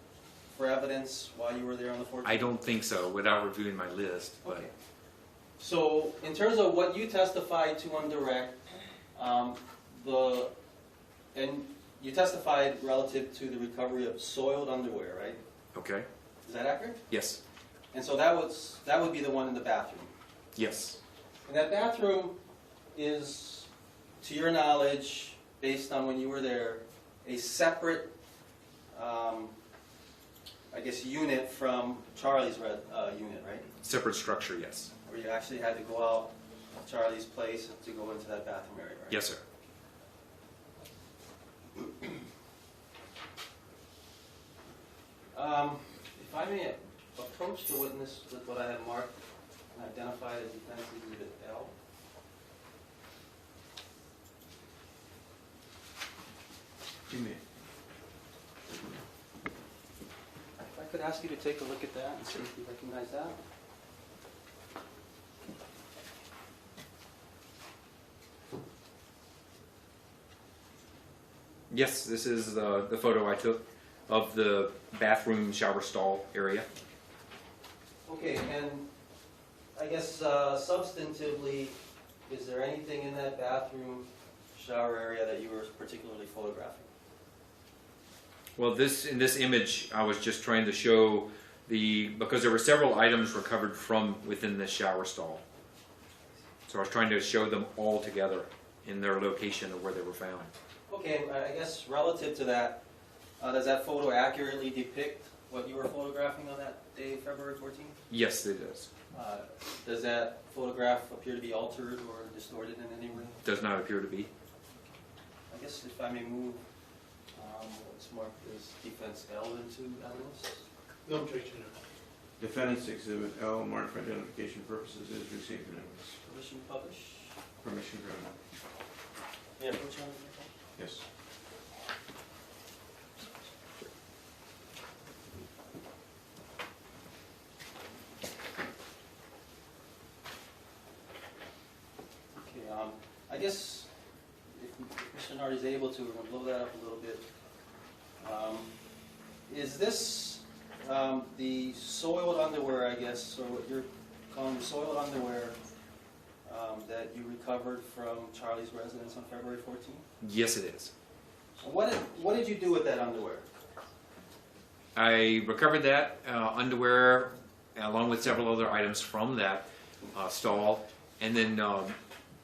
[SPEAKER 3] for evidence while you were there on the 14th?
[SPEAKER 6] I don't think so, without reviewing my list. But
[SPEAKER 3] Okay. So, in terms of what you testified to on direct, the And you testified relative to the recovery of soiled underwear, right?
[SPEAKER 6] Okay.
[SPEAKER 3] Is that accurate?
[SPEAKER 6] Yes.
[SPEAKER 3] And so that would be the one in the bathroom.
[SPEAKER 6] Yes.
[SPEAKER 3] And that bathroom is, to your knowledge, based on when you were there, a separate, I guess, unit from Charlie's unit, right?
[SPEAKER 6] Separate structure, yes.
[SPEAKER 3] Where you actually had to go out of Charlie's place to go into that bathroom area, right?
[SPEAKER 6] Yes, sir.
[SPEAKER 3] If I may approach the witness with what I have marked and identified as Defense Exhibit L.
[SPEAKER 2] You may.
[SPEAKER 3] If I could ask you to take a look at that and see if you recognize that.
[SPEAKER 6] Yes, this is the photo I took of the bathroom shower stall area.
[SPEAKER 3] Okay, and I guess substantively, is there anything in that bathroom shower area that you were particularly photographing?
[SPEAKER 6] Well, in this image, I was just trying to show because there were several items recovered from within the shower stall. So I was trying to show them all together in their location of where they were found.
[SPEAKER 3] Okay, and I guess relative to that, does that photo accurately depict what you were photographing on that day, February 14th?
[SPEAKER 6] Yes, it does.
[SPEAKER 3] Does that photograph appear to be altered or distorted in any way?
[SPEAKER 6] Does not appear to be.
[SPEAKER 3] I guess if I may move what's marked as Defense L into evidence.
[SPEAKER 1] No objection, Your Honor.
[SPEAKER 2] Defendant's Exhibit L, marked for identification purposes, is received in evidence.
[SPEAKER 3] Permission to publish?
[SPEAKER 2] Permission granted.
[SPEAKER 3] May I approach on it?
[SPEAKER 2] Yes.
[SPEAKER 3] Okay, I guess if Mr. Nardi is able to, we're going to blow that up a little bit. Is this the soiled underwear, I guess, or what you're calling the soiled underwear that you recovered from Charlie's residence on February 14th?
[SPEAKER 6] Yes, it is.
[SPEAKER 3] What did you do with that underwear?
[SPEAKER 6] I recovered that underwear along with several other items from that stall, and then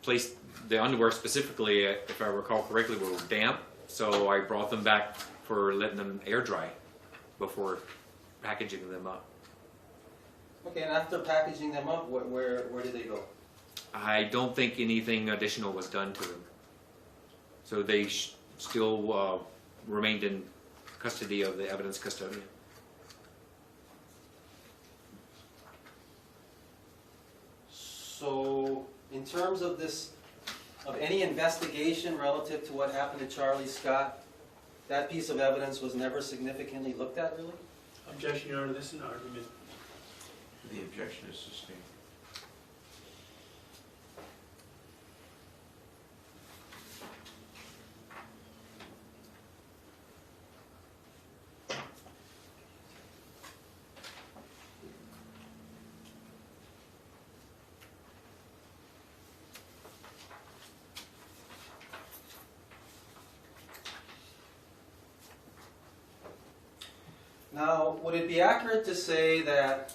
[SPEAKER 6] placed the underwear specifically, if I recall correctly, were damp. So I brought them back for letting them air dry before packaging them up.
[SPEAKER 3] Okay, and after packaging them up, where did they go?
[SPEAKER 6] I don't think anything additional was done to them. So they still remained in custody of the evidence custodian.
[SPEAKER 3] So, in terms of any investigation relative to what happened to Charlie Scott, that piece of evidence was never significantly looked at, really?
[SPEAKER 1] Objection, Your Honor, this is an argument.
[SPEAKER 2] The objection is sustained.
[SPEAKER 3] Now, would it be accurate to say that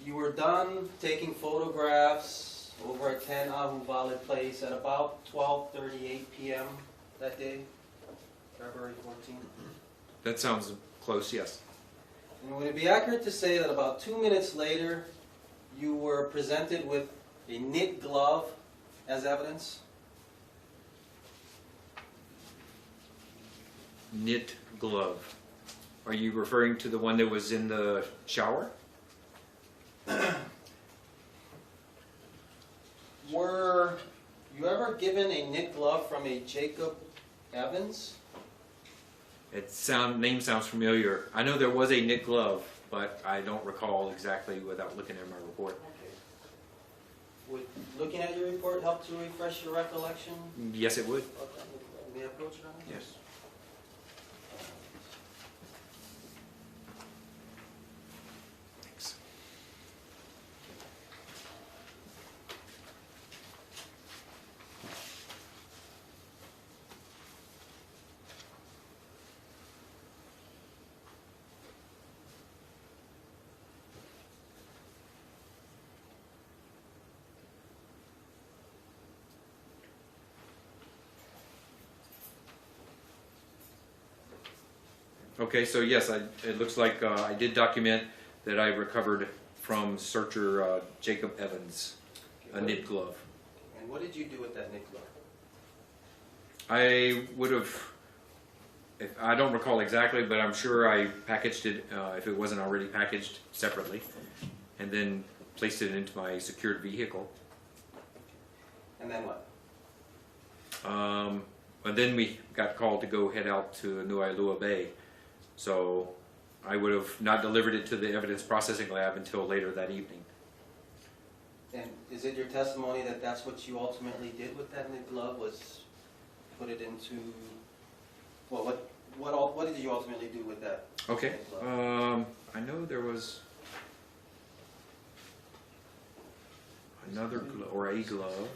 [SPEAKER 3] you were done taking photographs over at 10 Ahu Valley Place at about 12:38 p.m. that day, February 14th?
[SPEAKER 6] That sounds close, yes.
[SPEAKER 3] And would it be accurate to say that about 2 minutes later, you were presented with a knit glove as evidence?
[SPEAKER 6] Knit glove. Are you referring to the one that was in the shower?
[SPEAKER 3] Were you ever given a knit glove from a Jacob Evans?
[SPEAKER 6] Name sounds familiar. I know there was a knit glove, but I don't recall exactly without looking at my report.
[SPEAKER 3] Okay. Would looking at your report help to refresh your recollection?
[SPEAKER 6] Yes, it would.
[SPEAKER 3] May I approach it on it?
[SPEAKER 2] Yes.
[SPEAKER 6] Thanks. Okay, so yes, it looks like I did document that I recovered from searcher Jacob Evans a knit glove.
[SPEAKER 3] And what did you do with that knit glove?
[SPEAKER 6] I would have, I don't recall exactly, but I'm sure I packaged it, if it wasn't already packaged, separately, and then placed it into my secured vehicle.
[SPEAKER 3] And then what?
[SPEAKER 6] And then we got called to go head out to Wailuku Bay, so I would have not delivered it to the evidence processing lab until later that evening.
[SPEAKER 3] And is it your testimony that that's what you ultimately did with that knit glove, was put it into, well, what did you ultimately do with that
[SPEAKER 6] Okay,
[SPEAKER 3] knit glove?
[SPEAKER 6] I know there was another glove, or a glove.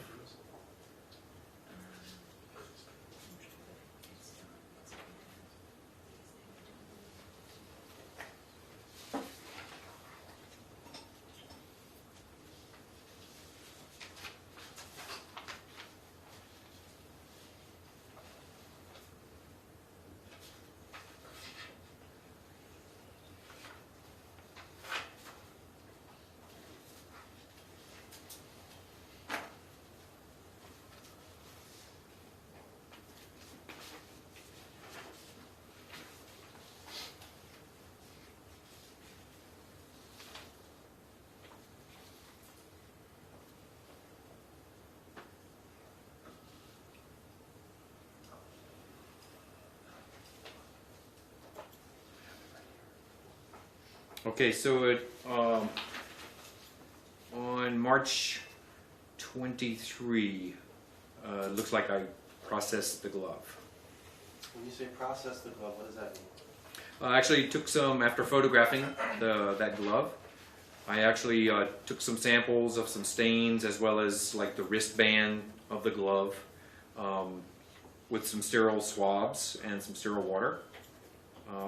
[SPEAKER 6] Okay, so on March 23, looks like I processed the glove.
[SPEAKER 3] When you say process the glove, what does that mean?
[SPEAKER 6] I actually took some, after photographing that glove, I actually took some samples of some stains as well as like the wristband of the glove with some sterile swabs and some sterile water.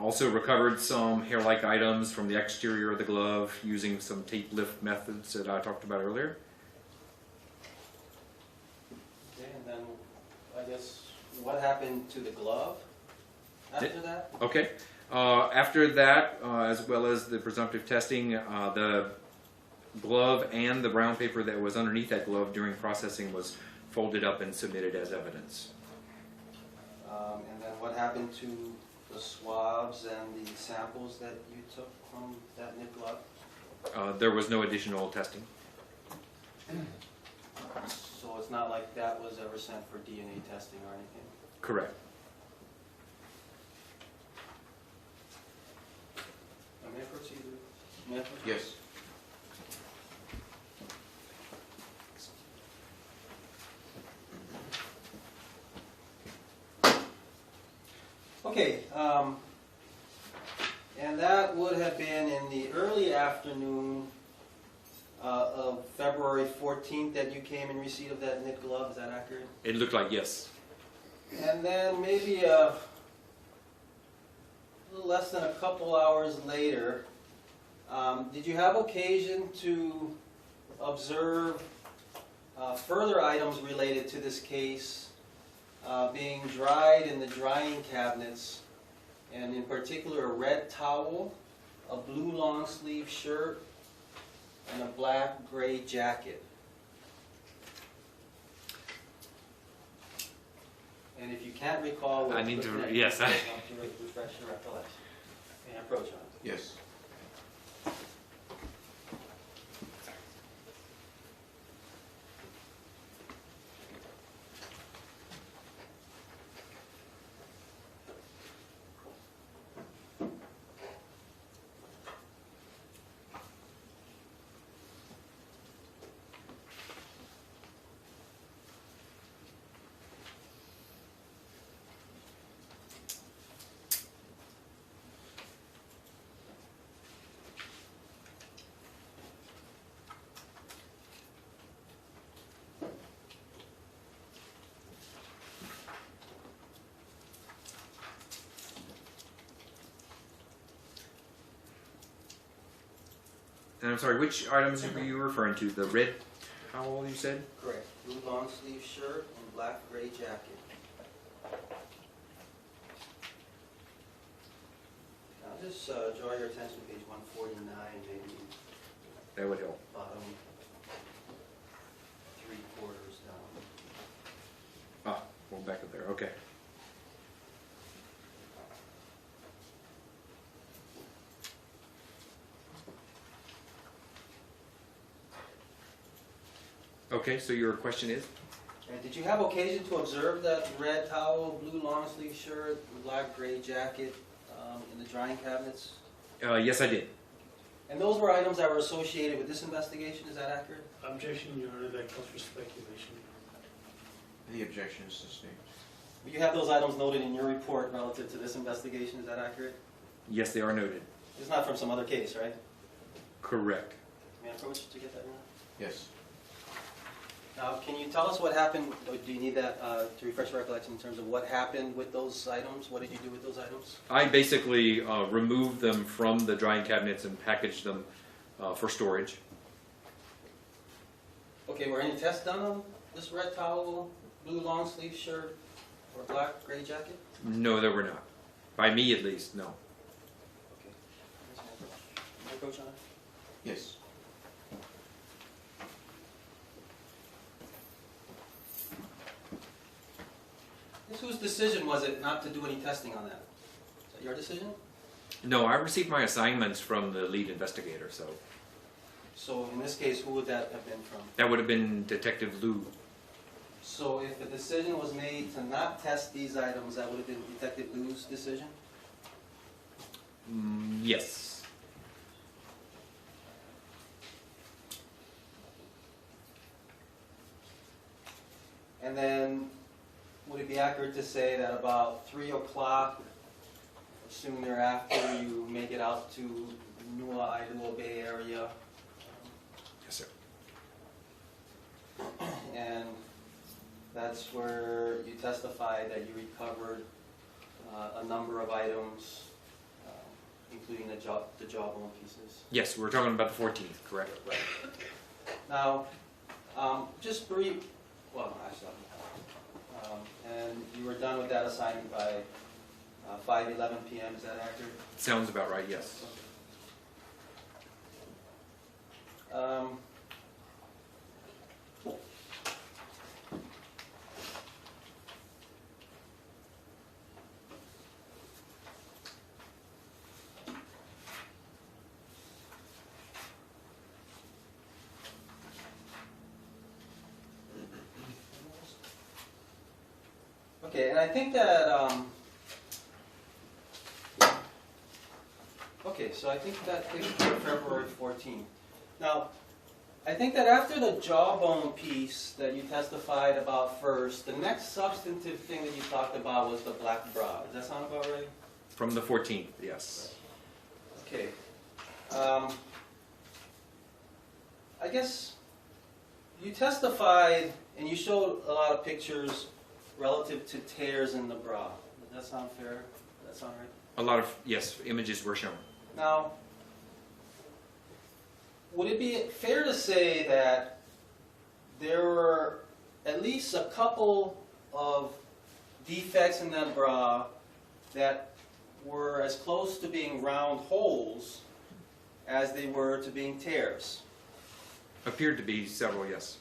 [SPEAKER 6] Also recovered some hair-like items from the exterior of the glove using some tape lift methods that I talked about earlier.
[SPEAKER 3] Okay, and then I guess what happened to the glove after that?
[SPEAKER 6] Okay. After that, as well as the presumptive testing, the glove and the brown paper that was underneath that glove during processing was folded up and submitted as evidence.
[SPEAKER 3] And then what happened to the swabs and the samples that you took from that knit glove?
[SPEAKER 6] There was no additional testing.
[SPEAKER 3] So it's not like that was ever sent for DNA testing or anything?
[SPEAKER 6] Correct.
[SPEAKER 3] May I proceed? May I proceed?
[SPEAKER 2] Yes.
[SPEAKER 3] Okay, and that would have been in the early afternoon of February 14th that you came in receipt of that knit glove, is that accurate?
[SPEAKER 6] It looked like yes.
[SPEAKER 3] And then maybe a little less than a couple hours later, did you have occasion to observe further items related to this case being dried in the drying cabinets, and in particular a red towel, a blue long sleeve shirt, and a black gray jacket? And if you can't recall what
[SPEAKER 6] I need
[SPEAKER 3] you're
[SPEAKER 6] to-
[SPEAKER 3] looking at,
[SPEAKER 6] yes,
[SPEAKER 3] you have to refresh your recollection. May I approach on it?
[SPEAKER 2] Yes.
[SPEAKER 6] And I'm sorry, which items were you referring to? The red towel you said?
[SPEAKER 3] Correct. Blue long sleeve shirt and black gray jacket. I'll just draw your attention to page 149, maybe
[SPEAKER 6] That would help.
[SPEAKER 3] bottom 3/4 down.
[SPEAKER 6] Ah, we're back up there, okay. Okay, so your question is?
[SPEAKER 3] And did you have occasion to observe that red towel, blue long sleeve shirt, black gray jacket in the drying cabinets?
[SPEAKER 6] Yes, I did.
[SPEAKER 3] And those were items that were associated with this investigation, is that accurate?
[SPEAKER 1] Objection, Your Honor, that calls for speculation.
[SPEAKER 2] The objection is sustained.
[SPEAKER 3] You have those items noted in your report relative to this investigation, is that accurate?
[SPEAKER 6] Yes, they are noted.
[SPEAKER 3] It's not from some other case, right?
[SPEAKER 6] Correct.
[SPEAKER 3] May I approach to get that now?
[SPEAKER 2] Yes.
[SPEAKER 3] Now, can you tell us what happened, or do you need that to refresh your recollection in terms of what happened with those items? What did you do with those items?
[SPEAKER 6] I basically removed them from the drying cabinets and packaged them for storage.
[SPEAKER 3] Okay, were any tests done on this red towel, blue long sleeve shirt, or black gray jacket?
[SPEAKER 6] No, there were not. By me, at least, no.
[SPEAKER 3] Okay. May I approach on it?
[SPEAKER 2] Yes.
[SPEAKER 3] Whose decision was it not to do any testing on that? Is that your decision?
[SPEAKER 6] No, I received my assignments from the lead investigator, so
[SPEAKER 3] So in this case, who would that have been from?
[SPEAKER 6] that would have been Detective Lou.
[SPEAKER 3] So if a decision was made to not test these items, that would have been Detective Lou's decision?
[SPEAKER 6] Yes.
[SPEAKER 3] And then, would it be accurate to say that about 3 o'clock, soon thereafter, you make it out to Nua Ailua Bay area?
[SPEAKER 6] Yes, sir.
[SPEAKER 3] And that's where you testified that you recovered a number of items, including the jawbone pieces.
[SPEAKER 6] Yes, we're talking about the 14th, correct?
[SPEAKER 3] Right. Now, just brief, well, actually, and you were done with that assignment by 5:11 p.m., is that accurate?
[SPEAKER 6] Sounds about right, yes.
[SPEAKER 3] Okay, and I think that, okay, so I think that takes care of February 14th. Now, I think that after the jawbone piece that you testified about first, the next substantive thing that you talked about was the black bra. Does that sound about right?
[SPEAKER 6] From the 14th, yes.
[SPEAKER 3] Okay. I guess you testified and you showed a lot of pictures relative to tears in the bra. Does that sound fair? Does that sound right?
[SPEAKER 6] A lot of, yes, images were shown.
[SPEAKER 3] Now, would it be fair to say that there were at least a couple of defects in that bra that were as close to being round holes as they were to being tears?
[SPEAKER 6] Appeared to be several, yes.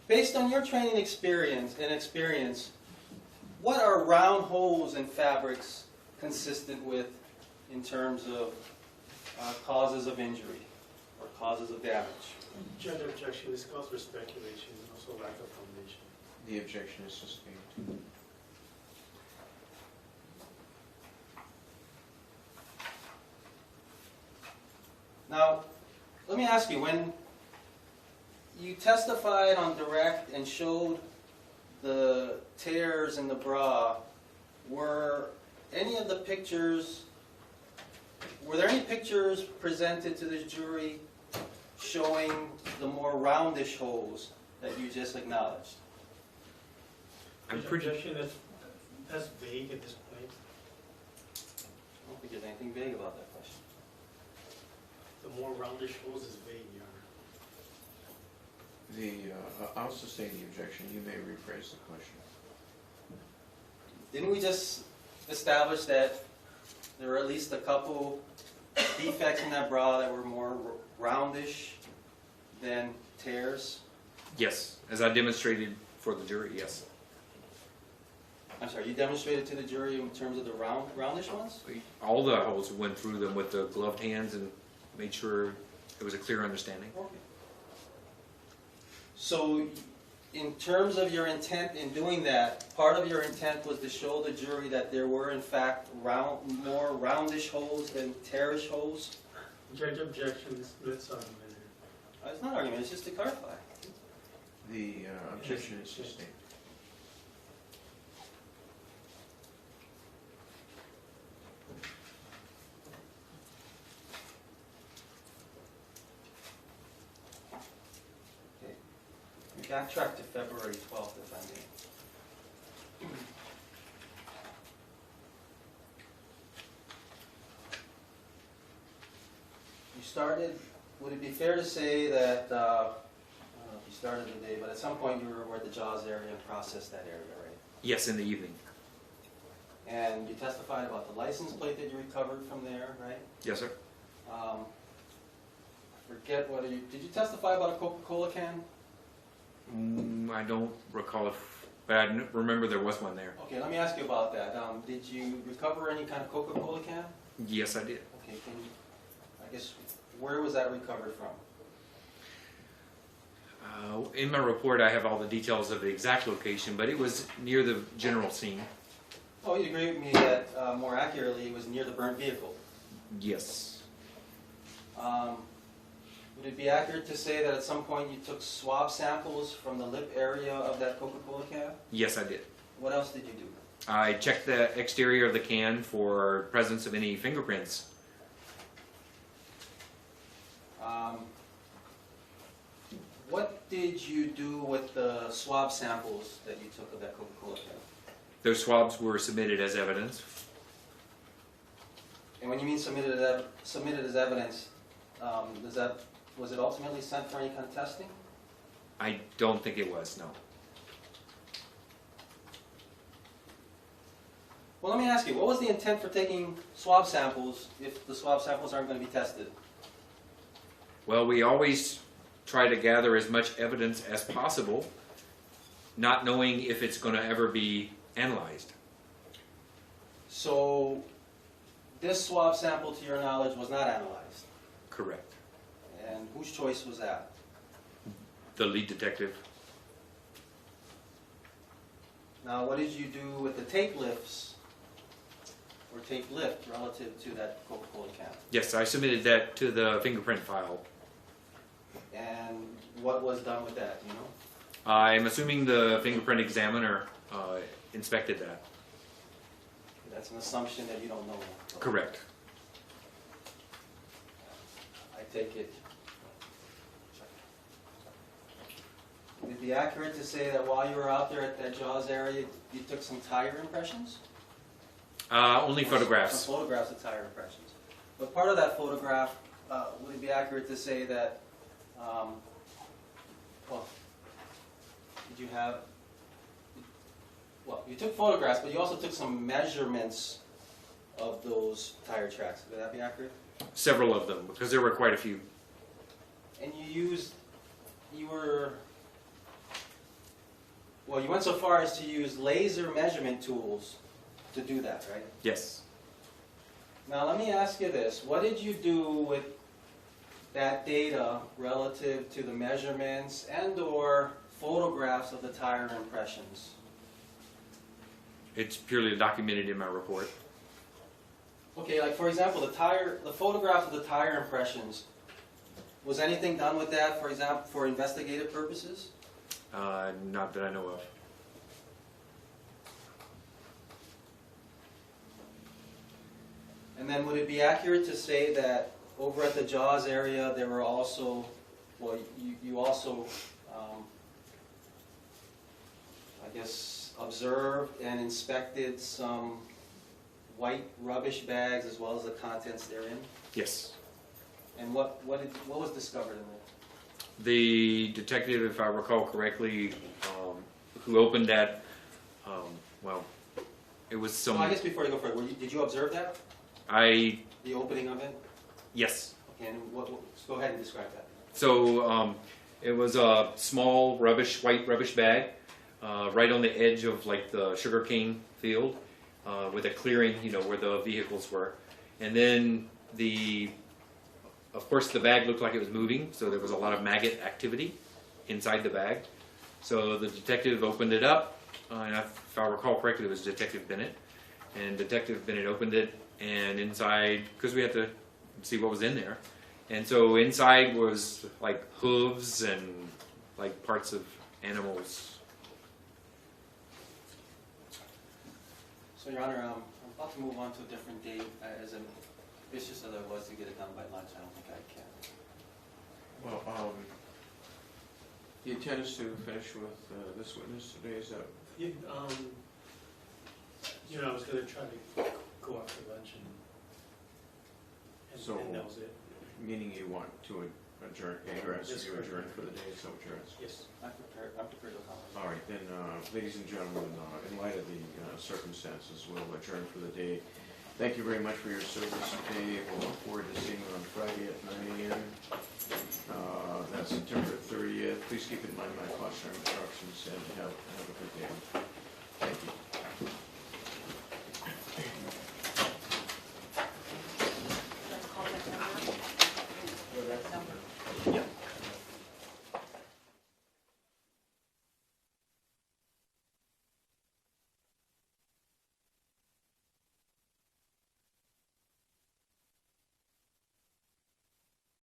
[SPEAKER 3] Based on your training experience, what are round holes in fabrics consistent with in terms of causes of injury or causes of damage?
[SPEAKER 1] Judge, objection, this calls for speculation and also lack of foundation.
[SPEAKER 2] The objection is sustained.
[SPEAKER 3] Now, let me ask you, when you testified on direct and showed the tears in the bra, were there any pictures presented to the jury showing the more roundish holes that you just acknowledged?
[SPEAKER 6] I'm
[SPEAKER 1] Judge,
[SPEAKER 6] pretty.
[SPEAKER 1] objection, that's vague at this point.
[SPEAKER 3] I don't think there's anything vague about that question.
[SPEAKER 1] The more roundish holes is vague, Your Honor.
[SPEAKER 2] I'll sustain the objection. You may rephrase the question.
[SPEAKER 3] didn't we just establish that there were at least a couple defects in that bra that were more roundish than tears?
[SPEAKER 6] Yes, as I demonstrated for the jury, yes.
[SPEAKER 3] I'm sorry, you demonstrated to the jury in terms of the roundish ones?
[SPEAKER 6] All the holes went through them with the gloved hands and made sure it was a clear understanding.
[SPEAKER 3] Okay. So, in terms of your intent in doing that, part of your intent was to show the jury that there were in fact more roundish holes than tearish holes?
[SPEAKER 1] Judge objections, Smith's argument.
[SPEAKER 3] It's not an argument, it's just to clarify.
[SPEAKER 2] The objection is sustained.
[SPEAKER 3] Okay. We backtrack to February 12th, if I may. You started, would it be fair to say that, I don't know if you started the day, but at some point you were at the Jaws area and processed that area, right?
[SPEAKER 6] Yes, in the evening.
[SPEAKER 3] And you testified about the license plate that you recovered from there, right?
[SPEAKER 6] Yes, sir.
[SPEAKER 3] I forget whether you, did you testify about a Coca-Cola can?
[SPEAKER 6] I don't recall if, but I remember there was one there.
[SPEAKER 3] Okay, let me ask you about that. Did you recover any kind of Coca-Cola can?
[SPEAKER 6] Yes, I did.
[SPEAKER 3] Okay, can you, I guess, where was that recovered from?
[SPEAKER 6] In my report, I have all the details of the exact location, but it was near the general scene.
[SPEAKER 3] Oh, you'd agree with me that, more accurately, it was near the burnt vehicle.
[SPEAKER 6] Yes.
[SPEAKER 3] Would it be accurate to say that at some point you took swab samples from the lip area of that Coca-Cola can?
[SPEAKER 6] Yes, I did.
[SPEAKER 3] What else did you do?
[SPEAKER 6] I checked the exterior of the can for presence of any fingerprints.
[SPEAKER 3] What did you do with the swab samples that you took of that Coca-Cola can?
[SPEAKER 6] Those swabs were submitted as evidence.
[SPEAKER 3] And when you mean submitted as evidence, was it ultimately sent for any kind of testing?
[SPEAKER 6] I don't think it was, no.
[SPEAKER 3] Well, let me ask you, what was the intent for taking swab samples if the swab samples aren't going to be tested?
[SPEAKER 6] Well, we always try to gather as much evidence as possible, not knowing if it's going to ever be analyzed.
[SPEAKER 3] So, this swab sample, to your knowledge, was not analyzed.
[SPEAKER 6] Correct.
[SPEAKER 3] And whose choice was that?
[SPEAKER 6] The lead detective.
[SPEAKER 3] Now, what did you do with the tape lifts, or tape lift, relative to that Coca-Cola can?
[SPEAKER 6] Yes, I submitted that to the fingerprint file.
[SPEAKER 3] And what was done with that, do you know?
[SPEAKER 6] I'm assuming the fingerprint examiner inspected that.
[SPEAKER 3] That's an assumption that you don't know.
[SPEAKER 6] Correct.
[SPEAKER 3] I take it. Would it be accurate to say that while you were out there at that Jaws area, you took some tire impressions?
[SPEAKER 6] Only
[SPEAKER 3] Some
[SPEAKER 6] photographs.
[SPEAKER 3] photographs of tire impressions. But part of that photograph, would it be accurate to say that, well, did you have, well, you took photographs, but you also took some measurements of those tire tracks. Would that be accurate?
[SPEAKER 6] Several of them, because there were quite a few.
[SPEAKER 3] And you went so far as to use laser measurement tools to do that, right?
[SPEAKER 6] Yes.
[SPEAKER 3] Now let me ask you this, what did you do with that data relative to the measurements and/or photographs of the tire impressions?
[SPEAKER 6] It's purely documented in my report.
[SPEAKER 3] Okay, like for example, the photograph of the tire impressions, was anything done with that, for example, for investigative purposes?
[SPEAKER 6] Not that I know of.
[SPEAKER 3] And then would it be accurate to say that over at the Jaws area, there were also, well, you also, I guess, observed and inspected some white rubbish bags as well as the contents therein?
[SPEAKER 6] Yes.
[SPEAKER 3] And what was discovered in there?
[SPEAKER 6] The detective, if I recall correctly, who opened that, well, It was
[SPEAKER 3] So
[SPEAKER 6] some,
[SPEAKER 3] I guess before I go further, did you observe that, the opening of it?
[SPEAKER 6] yes.
[SPEAKER 3] And go ahead and describe that.
[SPEAKER 6] So it was a small white rubbish bag, right on the edge of like the sugarcane field, with a clearing, where the vehicles were. And then of course the bag looked like it was moving, so there was a lot of maggot activity inside the bag. So the detective opened it up, and if I recall correctly, it was Detective Bennett. And Detective Bennett opened it, and inside, because we had to see what was in there, and so inside was like hooves and like parts of animals.
[SPEAKER 3] So, Your Honor, I'm about to move on to a different date. As ambitious as I was to get it done by lunch, I don't think I can.
[SPEAKER 2] Well, the intent is to finish with this witness today, is that?
[SPEAKER 1] Yeah, I was gonna try to go after lunch and
[SPEAKER 2] So-
[SPEAKER 1] that was it.
[SPEAKER 2] Meaning you want to adjourn, you're asking
[SPEAKER 1] Yes,
[SPEAKER 2] to
[SPEAKER 1] correct.
[SPEAKER 2] adjourn for the day, so adjourn.
[SPEAKER 1] Yes.
[SPEAKER 3] I'm prepared to accommodate.
[SPEAKER 2] All right, then, ladies and gentlemen, in light of the circumstances, we'll adjourn for the day. Thank you very much for your service today. We'll look forward to seeing you on Friday at 9 a.m. That's September 30th. Please keep in mind my cautionary instructions and have a good day.